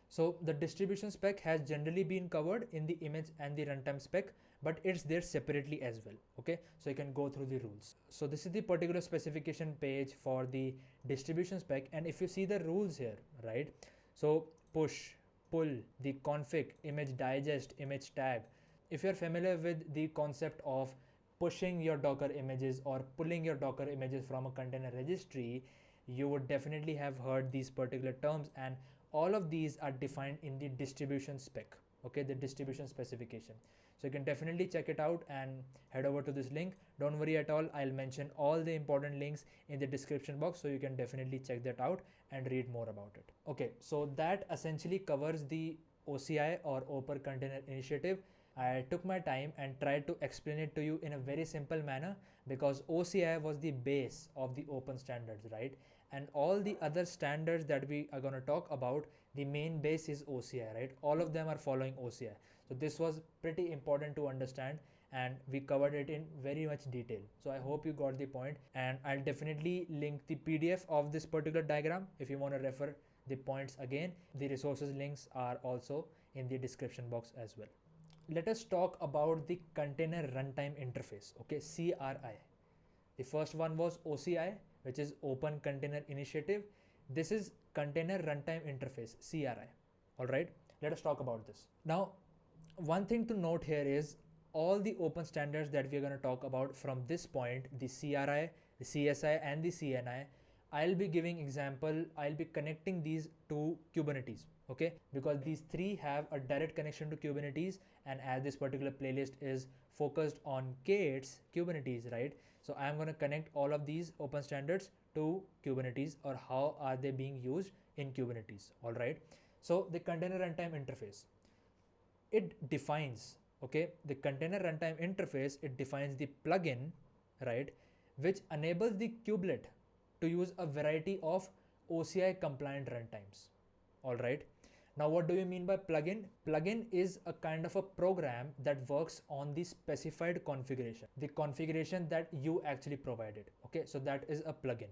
So the distribution spec has generally been covered in the image and the runtime spec, but it's there separately as well. Okay, so you can go through the rules. So this is the particular specification page for the distribution spec, and if you see the rules here, right, so push, pull, the config, image digest, image tag. If you're familiar with the concept of pushing your Docker images or pulling your Docker images from a container registry, you would definitely have heard these particular terms, and all of these are defined in the distribution spec. Okay, the distribution specification. So you can definitely check it out and head over to this link. Don't worry at all, I'll mention all the important links in the description box, so you can definitely check that out and read more about it. Okay, so that essentially covers the OCI or Open Container Initiative. I took my time and tried to explain it to you in a very simple manner, because OCI was the base of the open standards, right? And all the other standards that we are going to talk about, the main base is OCI, right? All of them are following OCI. So this was pretty important to understand, and we covered it in very much detail. So I hope you got the point, and I'll definitely link the PDF of this particular diagram if you want to refer the points again. The resources links are also in the description box as well. Let us talk about the container runtime interface. Okay, CRI. The first one was OCI, which is Open Container Initiative. This is container runtime interface, CRI. All right, let us talk about this. Now, one thing to note here is all the open standards that we're going to talk about from this point, the CRI, the CSI, and the CNI, I'll be giving example, I'll be connecting these to Kubernetes. Okay, because these three have a direct connection to Kubernetes, and as this particular playlist is focused on K8s, Kubernetes, right? So I'm going to connect all of these open standards to Kubernetes, or how are they being used in Kubernetes. All right, so the container runtime interface, it defines, okay, the container runtime interface, it defines the plugin, right, which enables the kubelet to use a variety of OCI compliant runtimes. All right, now what do you mean by plugin? Plugin is a kind of a program that works on the specified configuration, the configuration that you actually provided. Okay, so that is a plugin.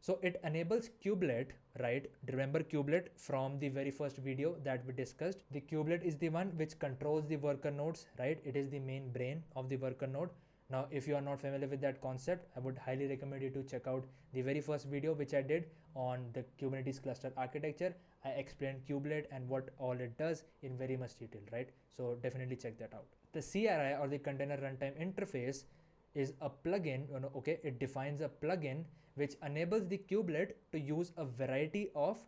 So it enables kubelet, right? Remember kubelet from the very first video that we discussed. The kubelet is the one which controls the worker nodes, right? It is the main brain of the worker node. Now, if you are not familiar with that concept, I would highly recommend you to check out the very first video which I did on the Kubernetes cluster architecture. I explained kubelet and what all it does in very much detail, right? So definitely check that out. The CRI, or the container runtime interface, is a plugin, okay, it defines a plugin which enables the kubelet to use a variety of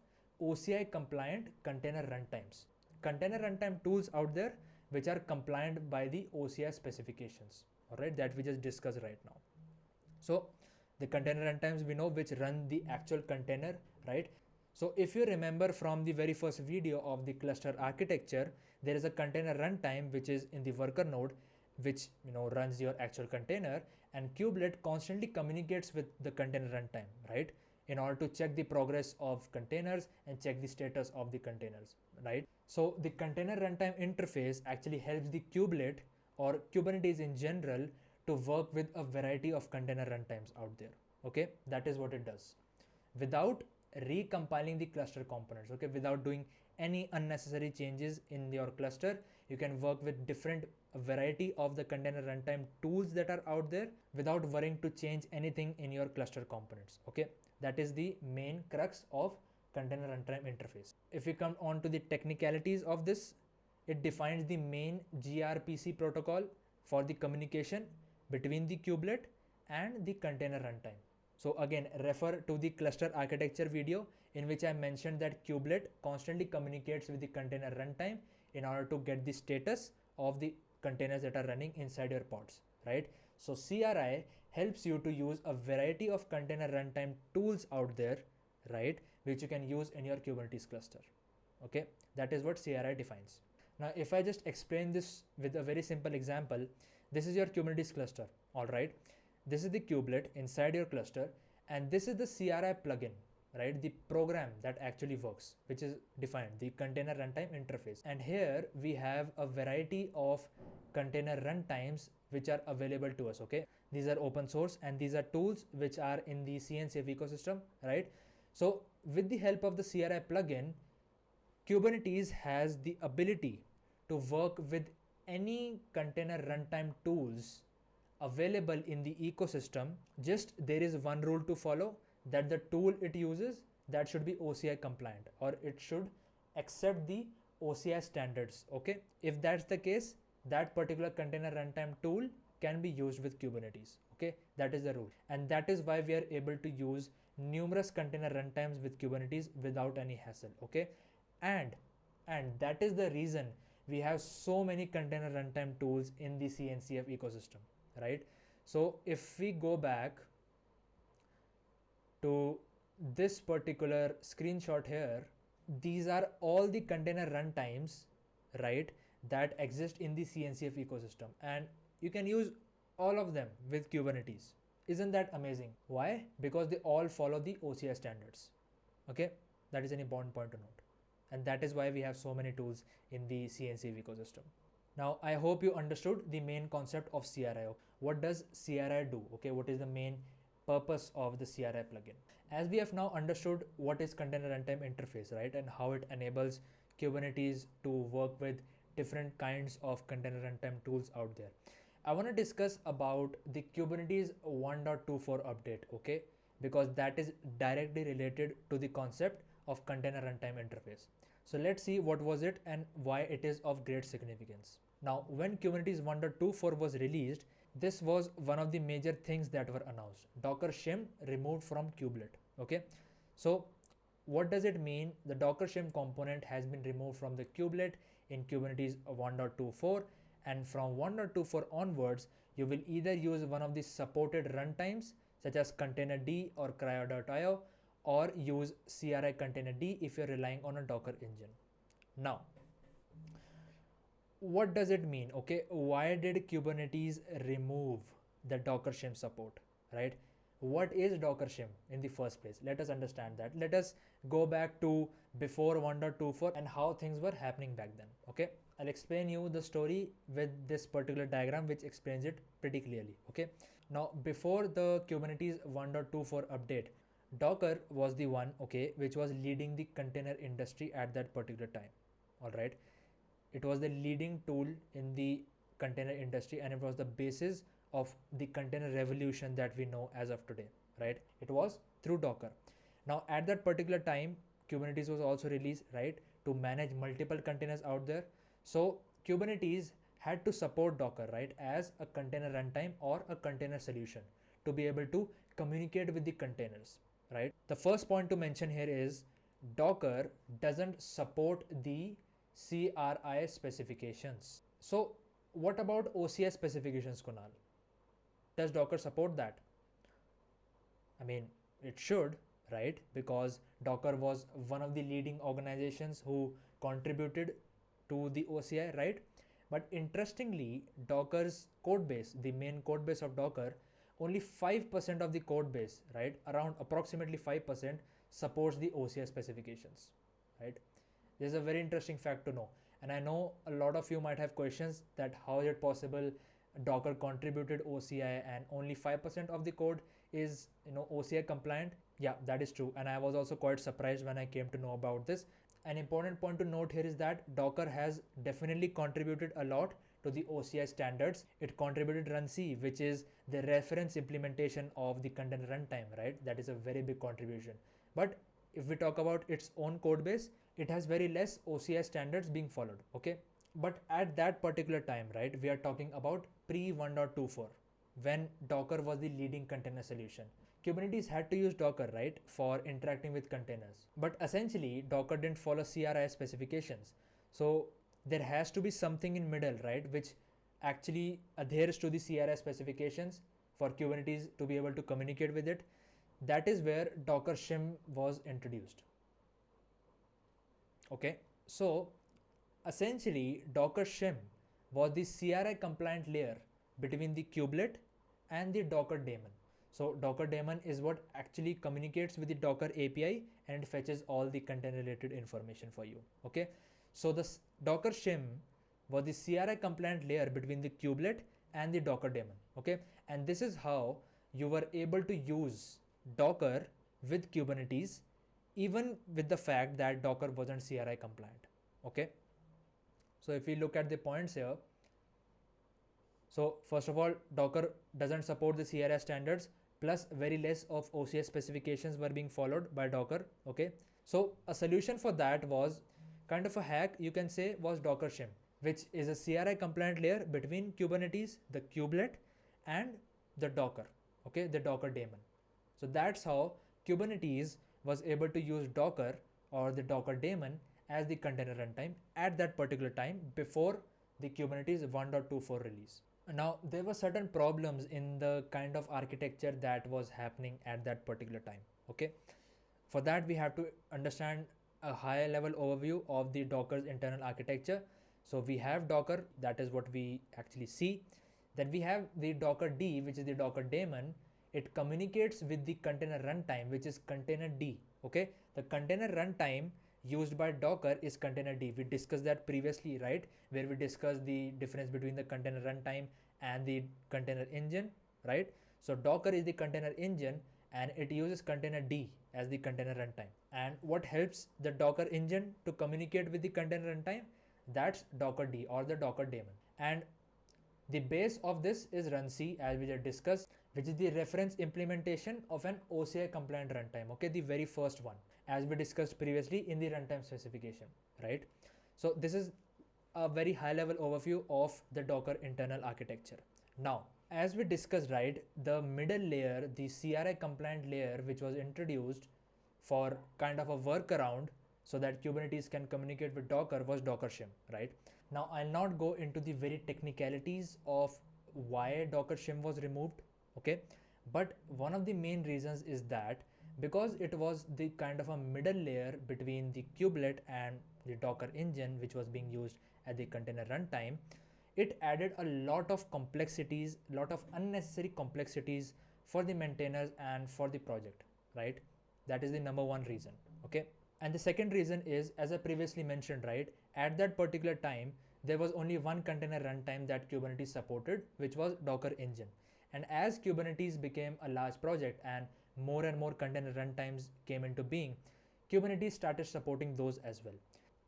OCI compliant container runtimes. Container runtime tools out there which are compliant by the OCI specifications, all right, that we just discussed right now. So the container runtimes we know which run the actual container, right? So if you remember from the very first video of the cluster architecture, there is a container runtime which is in the worker node, which runs your actual container, and kubelet constantly communicates with the container runtime, right, in order to check the progress of containers and check the status of the containers, right? So the container runtime interface actually helps the kubelet or Kubernetes in general to work with a variety of container runtimes out there. Okay, that is what it does without recompiling the cluster components. Okay, without doing any unnecessary changes in your cluster, you can work with different variety of the container runtime tools that are out there without worrying to change anything in your cluster components. Okay, that is the main crux of container runtime interface. If we come on to the technicalities of this, it defines the main gRPC protocol for the communication between the kubelet and the container runtime. So again, refer to the cluster architecture video in which I mentioned that kubelet constantly communicates with the container runtime in order to get the status of the containers that are running inside your pods, right? So CRI helps you to use a variety of container runtime tools out there, right, which you can use in your Kubernetes cluster. Okay, that is what CRI defines. Now, if I just explain this with a very simple example, this is your Kubernetes cluster, all right? This is the kubelet inside your cluster, and this is the CRI plugin, right? The program that actually works, which is defined, the container runtime interface. And here we have a variety of container runtimes which are available to us, okay? These are open source and these are tools which are in the CNCF ecosystem, right? So with the help of the CRI plugin, Kubernetes has the ability to work with any container runtime tools available in the ecosystem. Just there is one rule to follow, that the tool it uses, that should be OCI compliant, or it should accept the OCI standards. Okay, if that's the case, that particular container runtime tool can be used with Kubernetes. Okay, that is the rule, and that is why we are able to use numerous container runtimes with Kubernetes without any hassle. Okay, and that is the reason we have so many container runtime tools in the CNCF ecosystem, right? So if we go back to this particular screenshot here, these are all the container runtimes, right, that exist in the CNCF ecosystem, and you can use all of them with Kubernetes. Isn't that amazing? Why? Because they all follow the OCI standards. Okay, that is an important point to note, and that is why we have so many tools in the CNCF ecosystem. Now, I hope you understood the main concept of CRI. What does CRI do? Okay, what is the main purpose of the CRI plugin? As we have now understood what is container runtime interface, right, and how it enables Kubernetes to work with different kinds of container runtime tools out there, I want to discuss about the Kubernetes 1.24 update, okay, because that is directly related to the concept of container runtime interface. So let's see what was it and why it is of great significance. Now, when Kubernetes 1.24 was released, this was one of the major things that were announced. Docker shim removed from kubelet. Okay, so what does it mean? The Docker shim component has been removed from the kubelet in Kubernetes 1.24, and from 1.24 onwards, you will either use one of the supported runtimes such as containerd or cryo.io, or use CRI containerd if you're relying on a Docker engine. Now, what does it mean? Okay, why did Kubernetes remove the Docker shim support, right? What is Docker shim in the first place? Let us understand that. Let us go back to before 1.24 and how things were happening back then. Okay, I'll explain you the story with this particular diagram which explains it pretty clearly. Okay, now before the Kubernetes 1.24 update, Docker was the one, okay, which was leading the container industry at that particular time. All right, it was the leading tool in the container industry, and it was the basis of the container revolution that we know as of today, right? It was through Docker. Now, at that particular time, Kubernetes was also released, right, to manage multiple containers out there. So Kubernetes had to support Docker, right, as a container runtime or a container solution to be able to communicate with the containers, right? The first point to mention here is Docker doesn't support the CRI specifications. So what about OCI specifications, Kunal? Does Docker support that? I mean, it should, right? Because Docker was one of the leading organizations who contributed to the OCI, right? But interestingly, Docker's code base, the main code base of Docker, only 5% of the code base, right, around approximately 5% supports the OCI specifications, right? This is a very interesting fact to know, and I know a lot of you might have questions that how is it possible Docker contributed OCI and only 5% of the code is OCI compliant. Yeah, that is true, and I was also quite surprised when I came to know about this. An important point to note here is that Docker has definitely contributed a lot to the OCI standards. It contributed runC, which is the reference implementation of the container runtime, right? That is a very big contribution. But if we talk about its own code base, it has very less OCI standards being followed, okay? But at that particular time, right, we are talking about pre 1.24, when Docker was the leading container solution. Kubernetes had to use Docker, right, for interacting with containers. But essentially, Docker didn't follow CRI specifications. So there has to be something in middle, right, which actually adheres to the CRI specifications for Kubernetes to be able to communicate with it. That is where Docker shim was introduced. Okay, so essentially Docker shim was the CRI compliant layer between the kubelet and the Docker daemon. So Docker daemon is what actually communicates with the Docker API and it fetches all the container related information for you. Okay, so the Docker shim was the CRI compliant layer between the kubelet and the Docker daemon. Okay, and this is how you were able to use Docker with Kubernetes even with the fact that Docker wasn't CRI compliant. Okay, so if we look at the points here, so first of all, Docker doesn't support the CRI standards, plus very less of OCS specifications were being followed by Docker. Okay, so a solution for that was kind of a hack, you can say, was Docker shim, which is a CRI compliant layer between Kubernetes, the kubelet, and the Docker. Okay, the Docker daemon. So that's how Kubernetes was able to use Docker or the Docker daemon as the container runtime at that particular time before the Kubernetes 1.24 release. Now, there were certain problems in the kind of architecture that was happening at that particular time. Okay, for that we have to understand a high level overview of the Docker's internal architecture. So we have Docker, that is what we actually see. Then we have the Docker D, which is the Docker daemon. It communicates with the container runtime, which is container D. Okay, the container runtime used by Docker is container D. We discussed that previously, right? Where we discussed the difference between the container runtime and the container engine, right? So Docker is the container engine and it uses container D as the container runtime. And what helps the Docker engine to communicate with the container runtime? That's Docker D or the Docker daemon. And the base of this is runc, as we just discussed, which is the reference implementation of an OCI compliant runtime. Okay, the very first one, as we discussed previously in the runtime specification, right? So this is a very high level overview of the Docker internal architecture. Now, as we discussed, right, the middle layer, the CRI compliant layer, which was introduced for kind of a workaround so that Kubernetes can communicate with Docker, was Docker shim, right? Now, I'll not go into the very technicalities of why Docker shim was removed, okay? But one of the main reasons is that because it was the kind of a middle layer between the kubelet and the Docker engine, which was being used at the container runtime, it added a lot of complexities, lot of unnecessary complexities for the maintainers and for the project, right? That is the number one reason, okay? And the second reason is, as I previously mentioned, right, at that particular time, there was only one container runtime that Kubernetes supported, which was Docker engine. And as Kubernetes became a large project and more container runtimes came into being, Kubernetes started supporting those as well.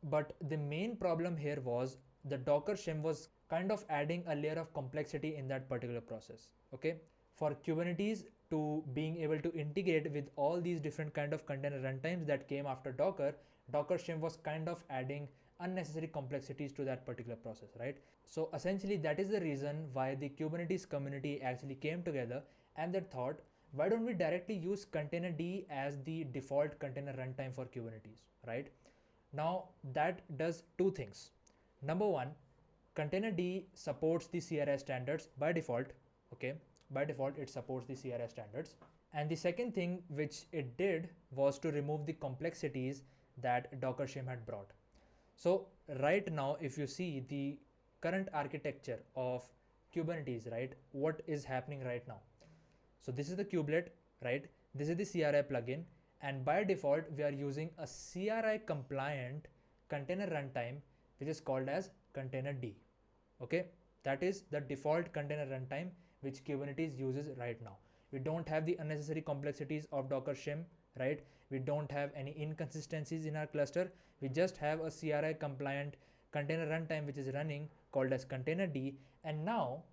But the main problem here was the Docker shim was kind of adding a layer of complexity in that particular process, okay? For Kubernetes to being able to integrate with all these different kind of container runtimes that came after Docker, Docker shim was kind of adding unnecessary complexities to that particular process, right? So essentially that is the reason why the Kubernetes community actually came together and they thought, why don't we directly use container D as the default container runtime for Kubernetes, right? Now that does two things. Number one, container D supports the CRI standards by default, okay? By default, it supports the CRI standards. And the second thing which it did was to remove the complexities that Docker shim had brought. So right now, if you see the current architecture of Kubernetes, right, what is happening right now? So this is the kubelet, right? This is the CRI plugin. And by default, we are using a CRI compliant container runtime, which is called as container D, okay? That is the default container runtime which Kubernetes uses right now. We don't have the unnecessary complexities of Docker shim, right? We don't have any inconsistencies in our cluster. We just have a CRI compliant container runtime which is running called as container D. And now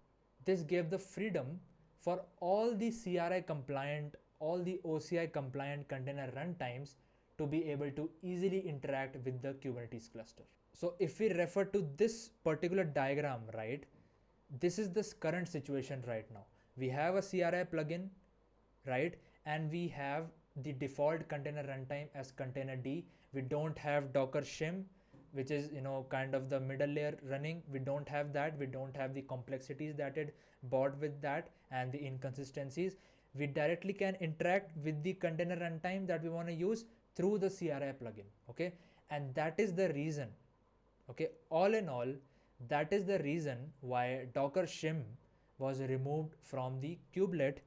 this gave the freedom for all the CRI compliant, all the OCI compliant container runtimes to be able to easily interact with the Kubernetes cluster. So if we refer to this particular diagram, right, this is this current situation right now. We have a CRI plugin, right? And we have the default container runtime as container D. We don't have Docker shim. which is kind of the middle layer running. We don't have that. We don't have the complexities that it brought with that and the inconsistencies. We directly can interact with the container runtime that we want to use through the CRI plugin. Okay, and that is the reason. Okay, all in all, that is the reason why Docker shim was removed from the kubelet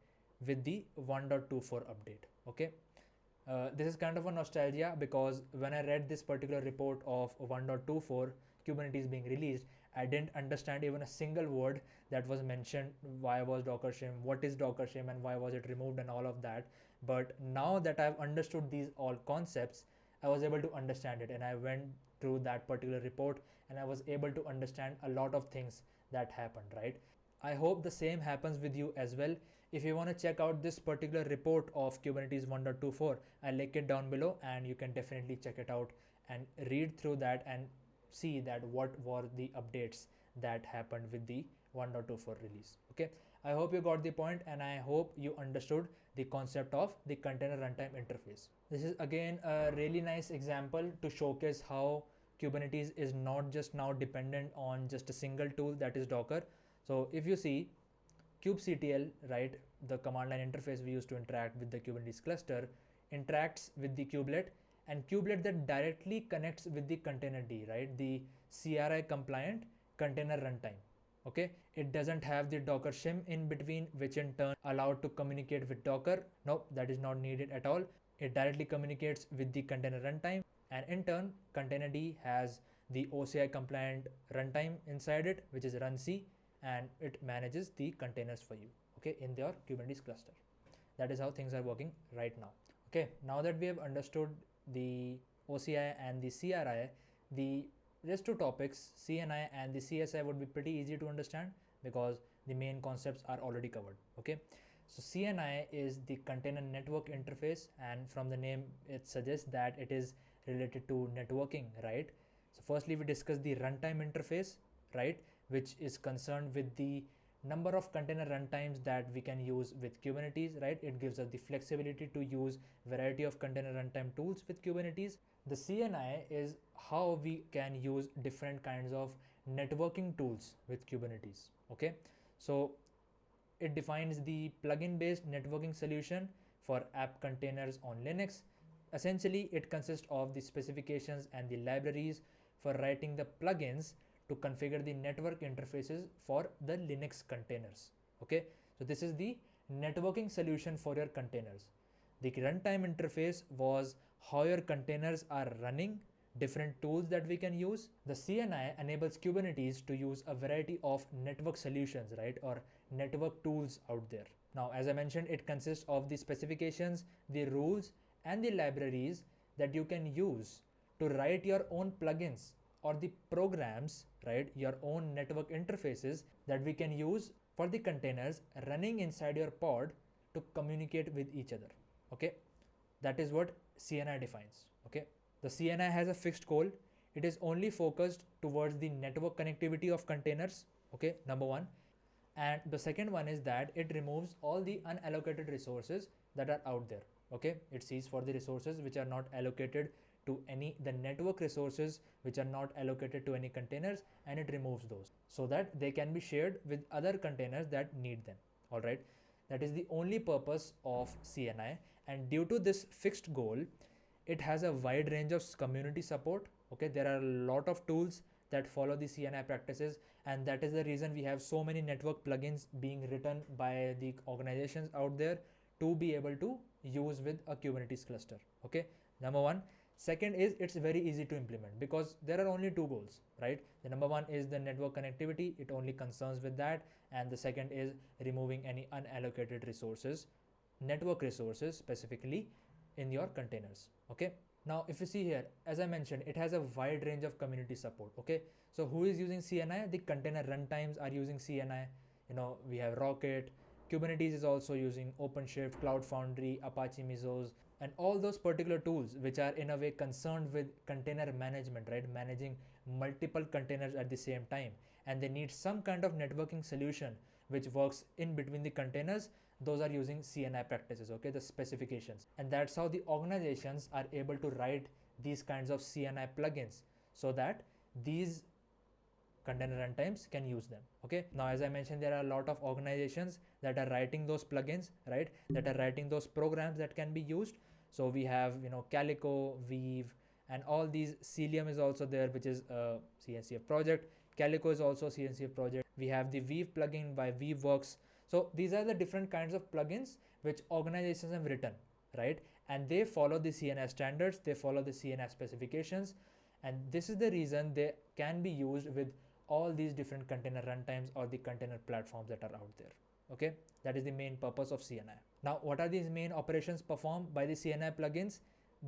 with the 1.24 update. Okay, this is kind of a nostalgia, because when I read this particular report of 1.24 Kubernetes being released, I didn't understand even a single word that was mentioned. Why was Docker shim, what is Docker shim, and why was it removed, and all of that. But now that I've understood these all concepts, I was able to understand it, and I went through that particular report and I was able to understand a lot of things that happened, right? I hope the same happens with you as well. If you want to check out this particular report of Kubernetes 1.24, I'll link it down below and you can definitely check it out and read through that and see that what were the updates that happened with the 1.24 release. Okay, I hope you got the point and I hope you understood the concept of the container runtime interface. This is again a really nice example to showcase how Kubernetes is not just now dependent on just a single tool, that is Docker. So if you see kubectl, right, the command line interface we use to interact with the Kubernetes cluster interacts with the kubelet, and kubelet that directly connects with the containerd, right, the CRI compliant container runtime. Okay, it doesn't have the Docker shim in between, which in turn allowed to communicate with Docker. Nope, that is not needed at all. It directly communicates with the container runtime, and in turn containerd has the OCI compliant runtime inside it, which is runc, and it manages the containers for you, okay, in your Kubernetes cluster. That is how things are working right now. Okay, now that we have understood the OCI and the CRI, the rest two topics, CNI and the CSI, would be pretty easy to understand because the main concepts are already covered. Okay, so CNI is the container network interface, and from the name it suggests that it is related to networking, right? So firstly we discuss the runtime interface, right, which is concerned with the number of container runtimes that we can use with Kubernetes, right? It gives us the flexibility to use variety of container runtime tools with Kubernetes. The CNI is how we can use different kinds of networking tools with Kubernetes. Okay, so it defines the plugin based networking solution for app containers on Linux. Essentially it consists of the specifications and the libraries for writing the plugins to configure the network interfaces for the Linux containers. Okay, so this is the networking solution for your containers. The runtime interface was how your containers are running, different tools that we can use. The CNI enables Kubernetes to use a variety of network solutions, right, or network tools out there. Now, as I mentioned, it consists of the specifications, the rules, and the libraries that you can use to write your own plugins or the programs, right, your own network interfaces that we can use for the containers running inside your pod to communicate with each other. Okay, that is what CNI defines. Okay, the CNI has a fixed goal. It is only focused towards the network connectivity of containers. Okay, number one. And the second one is that it removes all the unallocated resources that are out there. Okay, it sees for the resources which are not allocated to any, the network resources which are not allocated to any containers, and it removes those so that they can be shared with other containers that need them. All right, that is the only purpose of CNI, and due to this fixed goal, it has a wide range of community support. Okay, there are a lot of tools that follow the CNI practices, and that is the reason we have so many network plugins being written by the organizations out there to be able to use with a Kubernetes cluster. Okay, number one. Second is it's very easy to implement because there are only two goals, right? The number one is the network connectivity. It only concerns with that. And the second is removing any unallocated resources, network resources specifically in your containers. Okay. Now, if you see here, as I mentioned, it has a wide range of community support. Okay. So who is using CNI? The container runtimes are using CNI. We have Rocket. Kubernetes is also using OpenShift, Cloud Foundry, Apache Mesos, and all those particular tools which are in a way concerned with container management, right? Managing multiple containers at the same time. And they need some kind of networking solution which works in between the containers. Those are using CNI practices, okay, the specifications. And that's how the organizations are able to write these kinds of CNI plugins so that these container runtimes can use them. Okay, now as I mentioned, there are a lot of organizations that are writing those plugins, right, that are writing those programs that can be used. So we have, Calico, Weave, and all these. Cilium is also there, which is a CNCF project. Calico is also a CNCF project. We have the Weave plugin by Weaveworks. So these are the different kinds of plugins which organizations have written, right, and they follow the CNI standards, they follow the CNI specifications, and this is the reason they can be used with all these different container runtimes or the container platforms that are out there. Okay, that is the main purpose of CNI. Now, what are these main operations performed by the CNI plugins?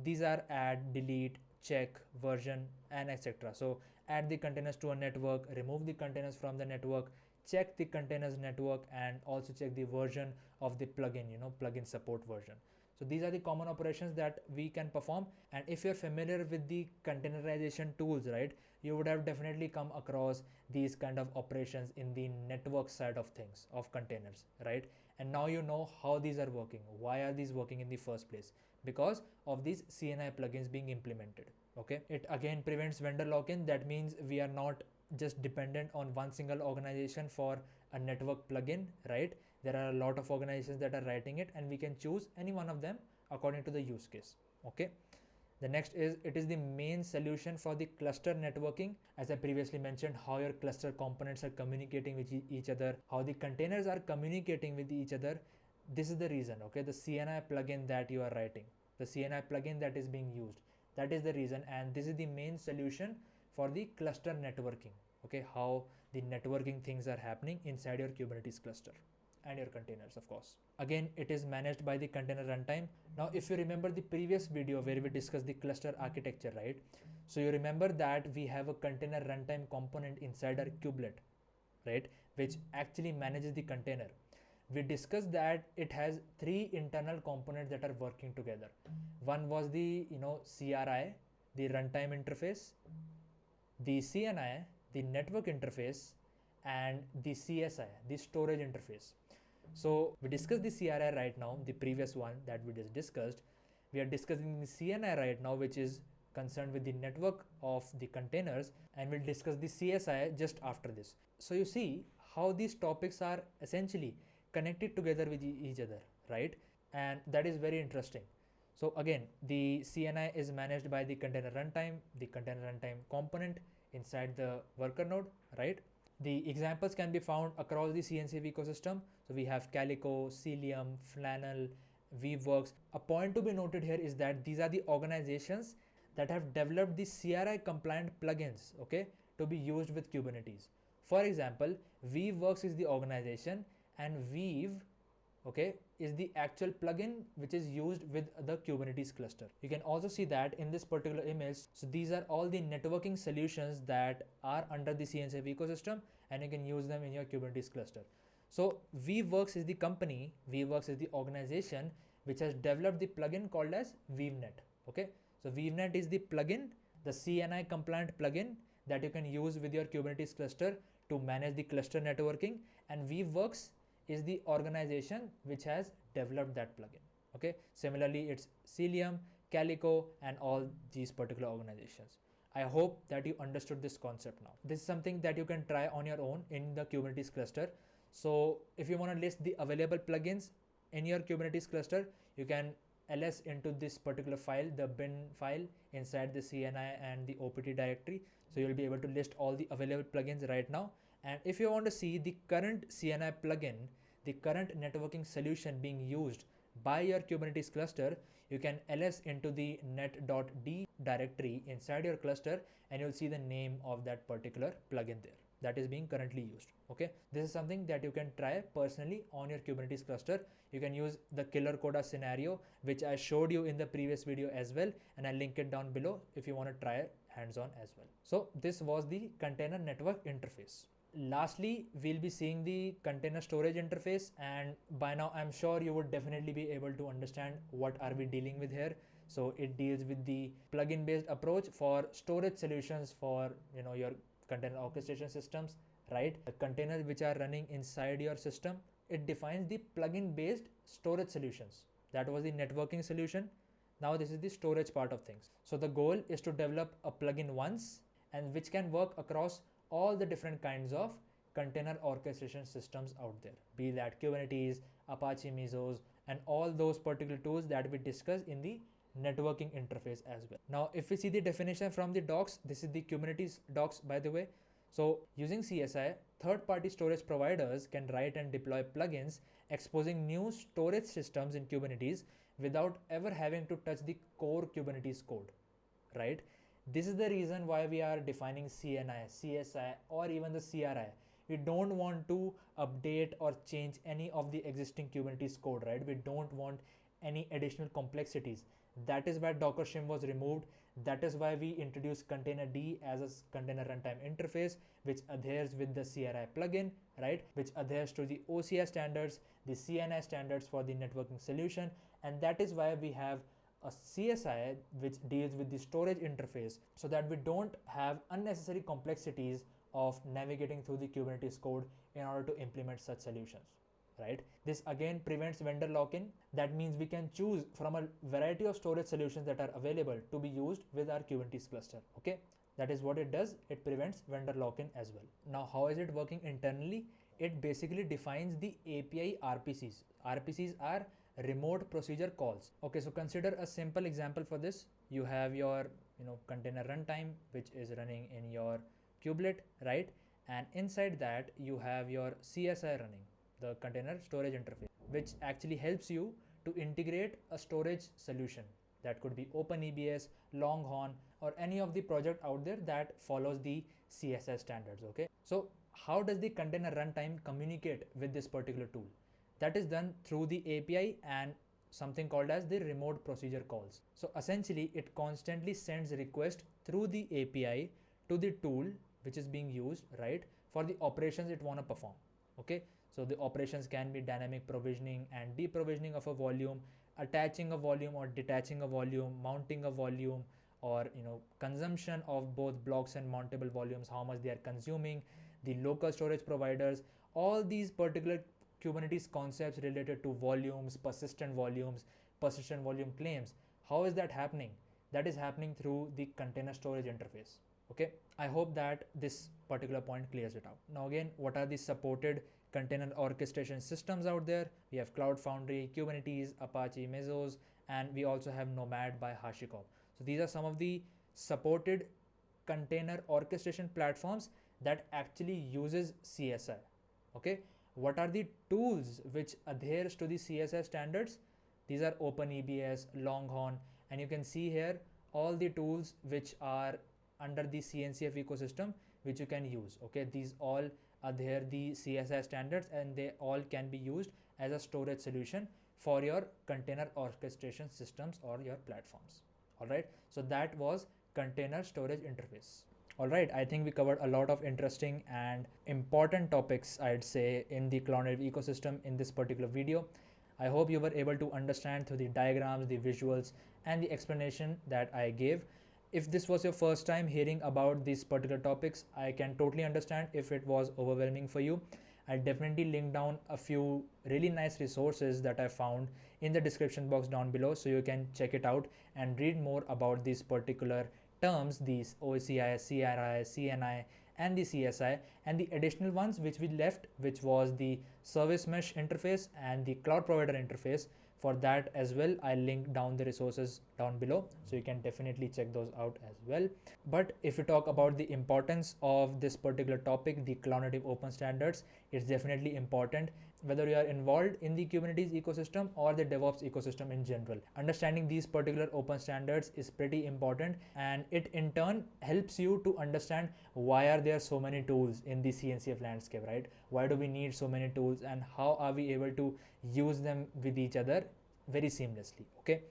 These are add, delete, check, version, and etc. So add the containers to a network, remove the containers from the network, check the containers network, and also check the version of the plugin, plugin support version. So these are the common operations that we can perform. And if you're familiar with the containerization tools, right, you would have definitely come across these kind of operations in the network side of things of containers, right? And now you know how these are working. Why are these working in the first place? Because of these CNI plugins being implemented. Okay, it again prevents vendor lock-in. That means we are not just dependent on one single organization for a network plugin, right? There are a lot of organizations that are writing it, and we can choose any one of them according to the use case. Okay, the next is, it is the main solution for the cluster networking. As I previously mentioned, how your cluster components are communicating with each other, how the containers are communicating with each other. This is the reason. Okay, the CNI plugin that you are writing, the CNI plugin that is being used, that is the reason, and this is the main solution for the cluster networking. Okay, how the networking things are happening inside your Kubernetes cluster and your containers, of course. Again, it is managed by the container runtime. Now, if you remember the previous video where we discussed the cluster architecture, right? So you remember that we have a container runtime component inside our kubelet, right, which actually manages the container. We discussed that it has three internal components that are working together. One was the CRI, the runtime interface, the CNI, the network interface, and the CSI, the storage interface. So we discussed the CRI right now, the previous one that we just discussed. We are discussing the CNI right now, which is concerned with the network of the containers, and we'll discuss the CSI just after this. So you see how these topics are essentially connected together with each other, right? And that is very interesting. So again, the CNI is managed by the container runtime component inside the worker node, right? The examples can be found across the CNCF ecosystem. So we have Calico, Cilium, Flannel, Weaveworks. A point to be noted here is that these are the organizations that have developed the CRI compliant plugins, okay, to be used with Kubernetes. For example, Weaveworks is the organization, and Weave, okay, is the actual plugin which is used with the Kubernetes cluster. You can also see that in this particular image. So these are all the networking solutions that are under the CNCF ecosystem, and you can use them in your Kubernetes cluster. So Weaveworks is the company, Weaveworks is the organization which has developed the plugin called as WeaveNet. Okay, so WeaveNet is the plugin, the CNI compliant plugin that you can use with your Kubernetes cluster to manage the cluster networking, and Weaveworks is the organization which has developed that plugin. Okay, similarly it's Cilium, Calico, and all these particular organizations. I hope that you understood this concept now. This is something that you can try on your own in the Kubernetes cluster. So if you want to list the available plugins in your Kubernetes cluster, you can ls into this particular file, the bin file inside the CNI and the OPT directory. So you'll be able to list all the available plugins right now. And if you want to see the current CNI plugin, the current networking solution being used by your Kubernetes cluster, you can ls into the net.d directory inside your cluster, and you'll see the name of that particular plugin there that is being currently used. Okay, this is something that you can try personally on your Kubernetes cluster. You can use the killer coda scenario which I showed you in the previous video as well, and I'll link it down below if you want to try hands-on as well. So this was the container network interface. Lastly, we'll be seeing the container storage interface, and by now I'm sure you would definitely be able to understand what are we dealing with here. So it deals with the plugin based approach for storage solutions for your container orchestration systems, right? The containers which are running inside your system. It defines the plugin based storage solutions. That was the networking solution. Now this is the storage part of things. So the goal is to develop a plugin once and which can work across all the different kinds of container orchestration systems out there, be that Kubernetes, Apache Mesos, and all those particular tools that we discussed in the networking interface as well. Now, if we see the definition from the docs, this is the Kubernetes docs, by the way. So using CSI, third-party storage providers can write and deploy plugins exposing new storage systems in Kubernetes without ever having to touch the core Kubernetes code, right? This is the reason why we are defining CNI, CSI, or even the CRI. We don't want to update or change any of the existing Kubernetes code, right? We don't want any additional complexities. That is why Docker shim was removed. That is why we introduced containerd as a container runtime interface, which adheres with the CRI plugin, right? Which adheres to the OCI standards, the CNI standards for the networking solution. And that is why we have a CSI which deals with the storage interface, so that we don't have unnecessary complexities of navigating through the Kubernetes code in order to implement such solutions, right? This again prevents vendor lock-in. That means we can choose from a variety of storage solutions that are available to be used with our Kubernetes cluster, okay? That is what it does. It prevents vendor lock-in as well. Now, how is it working internally? It basically defines the API RPCs. RPCs are remote procedure calls. Okay, so consider a simple example for this. You have your container runtime, which is running in your kubelet, right? And inside that you have your CSI running, the container storage interface, which actually helps you to integrate a storage solution. That could be OpenEBS, Longhorn, or any of the project out there that follows the CSI standards, okay? So how does the container runtime communicate with this particular tool? That is done through the API and something called as the remote procedure calls. So essentially it constantly sends request through the API to the tool which is being used, right, for the operations it want to perform, okay? So the operations can be dynamic provisioning and deprovisioning of a volume, attaching a volume or detaching a volume, mounting a volume, or consumption of both blocks and mountable volumes, how much they are consuming, the local storage providers, all these particular Kubernetes concepts related to volumes, persistent volume claims. How is that happening? That is happening through the container storage interface, okay? I hope that this particular point clears it out. Now again, what are the supported container orchestration systems out there? We have Cloud Foundry, Kubernetes, Apache Mesos, and we also have Nomad by HashiCorp. So these are some of the supported container orchestration platforms that actually uses CSI, okay? What are the tools which adheres to the CSI standards? These are OpenEBS, Longhorn, and you can see here all the tools which are under the CNCF ecosystem which you can use, okay? These all adhere the CSI standards and they all can be used as a storage solution for your container orchestration systems or your platforms. All right, so that was container storage interface. All right, I think we covered a lot of interesting and important topics, I'd say, in the cloud native ecosystem in this particular video. I hope you were able to understand through the diagrams, the visuals, and the explanation that I gave. If this was your first time hearing about these particular topics, I can totally understand if it was overwhelming for you. I'll definitely link down a few really nice resources that I found in the description box down below, so you can check it out and read more about these particular terms, these OCI, CRI, CNI, and the CSI, and the additional ones which we left, which was the service mesh interface and the cloud provider interface. For that as well, I'll link down the resources down below, so you can definitely check those out as well. But if you talk about the importance of this particular topic, the cloud native open standards, it's definitely important whether you are involved in the Kubernetes ecosystem or the DevOps ecosystem in general. Understanding these particular open standards is pretty important, and it in turn helps you to understand why are there so many tools in the CNCF landscape, right? Why do we need so many tools, and how are we able to use them with each other very seamlessly, okay?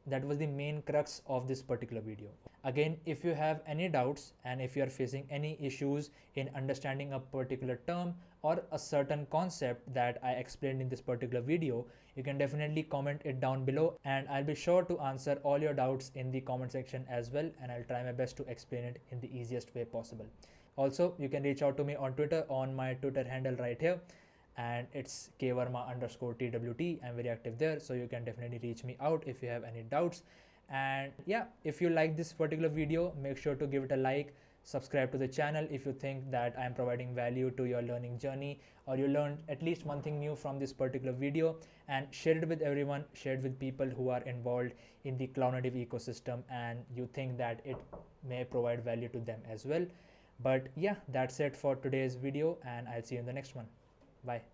That was the main crux of this particular video. Again, if you have any doubts and if you are facing any issues in understanding a particular term or a certain concept that I explained in this particular video, you can definitely comment it down below, and I'll be sure to answer all your doubts in the comment section as well, and I'll try my best to explain it in the easiest way possible. Also, you can reach out to me on Twitter on my Twitter handle right here, and it's kvarma_twt. I'm very active there, so you can definitely reach me out if you have any doubts. And yeah, if you like this particular video, make sure to give it a like, subscribe to the channel if you think that I am providing value to your learning journey, or you learned at least one thing new from this particular video, and share it with everyone, share it with people who are involved in the cloud native ecosystem and you think that it may provide value to them as well. But yeah, that's it for today's video, and I'll see you in the next one. Bye.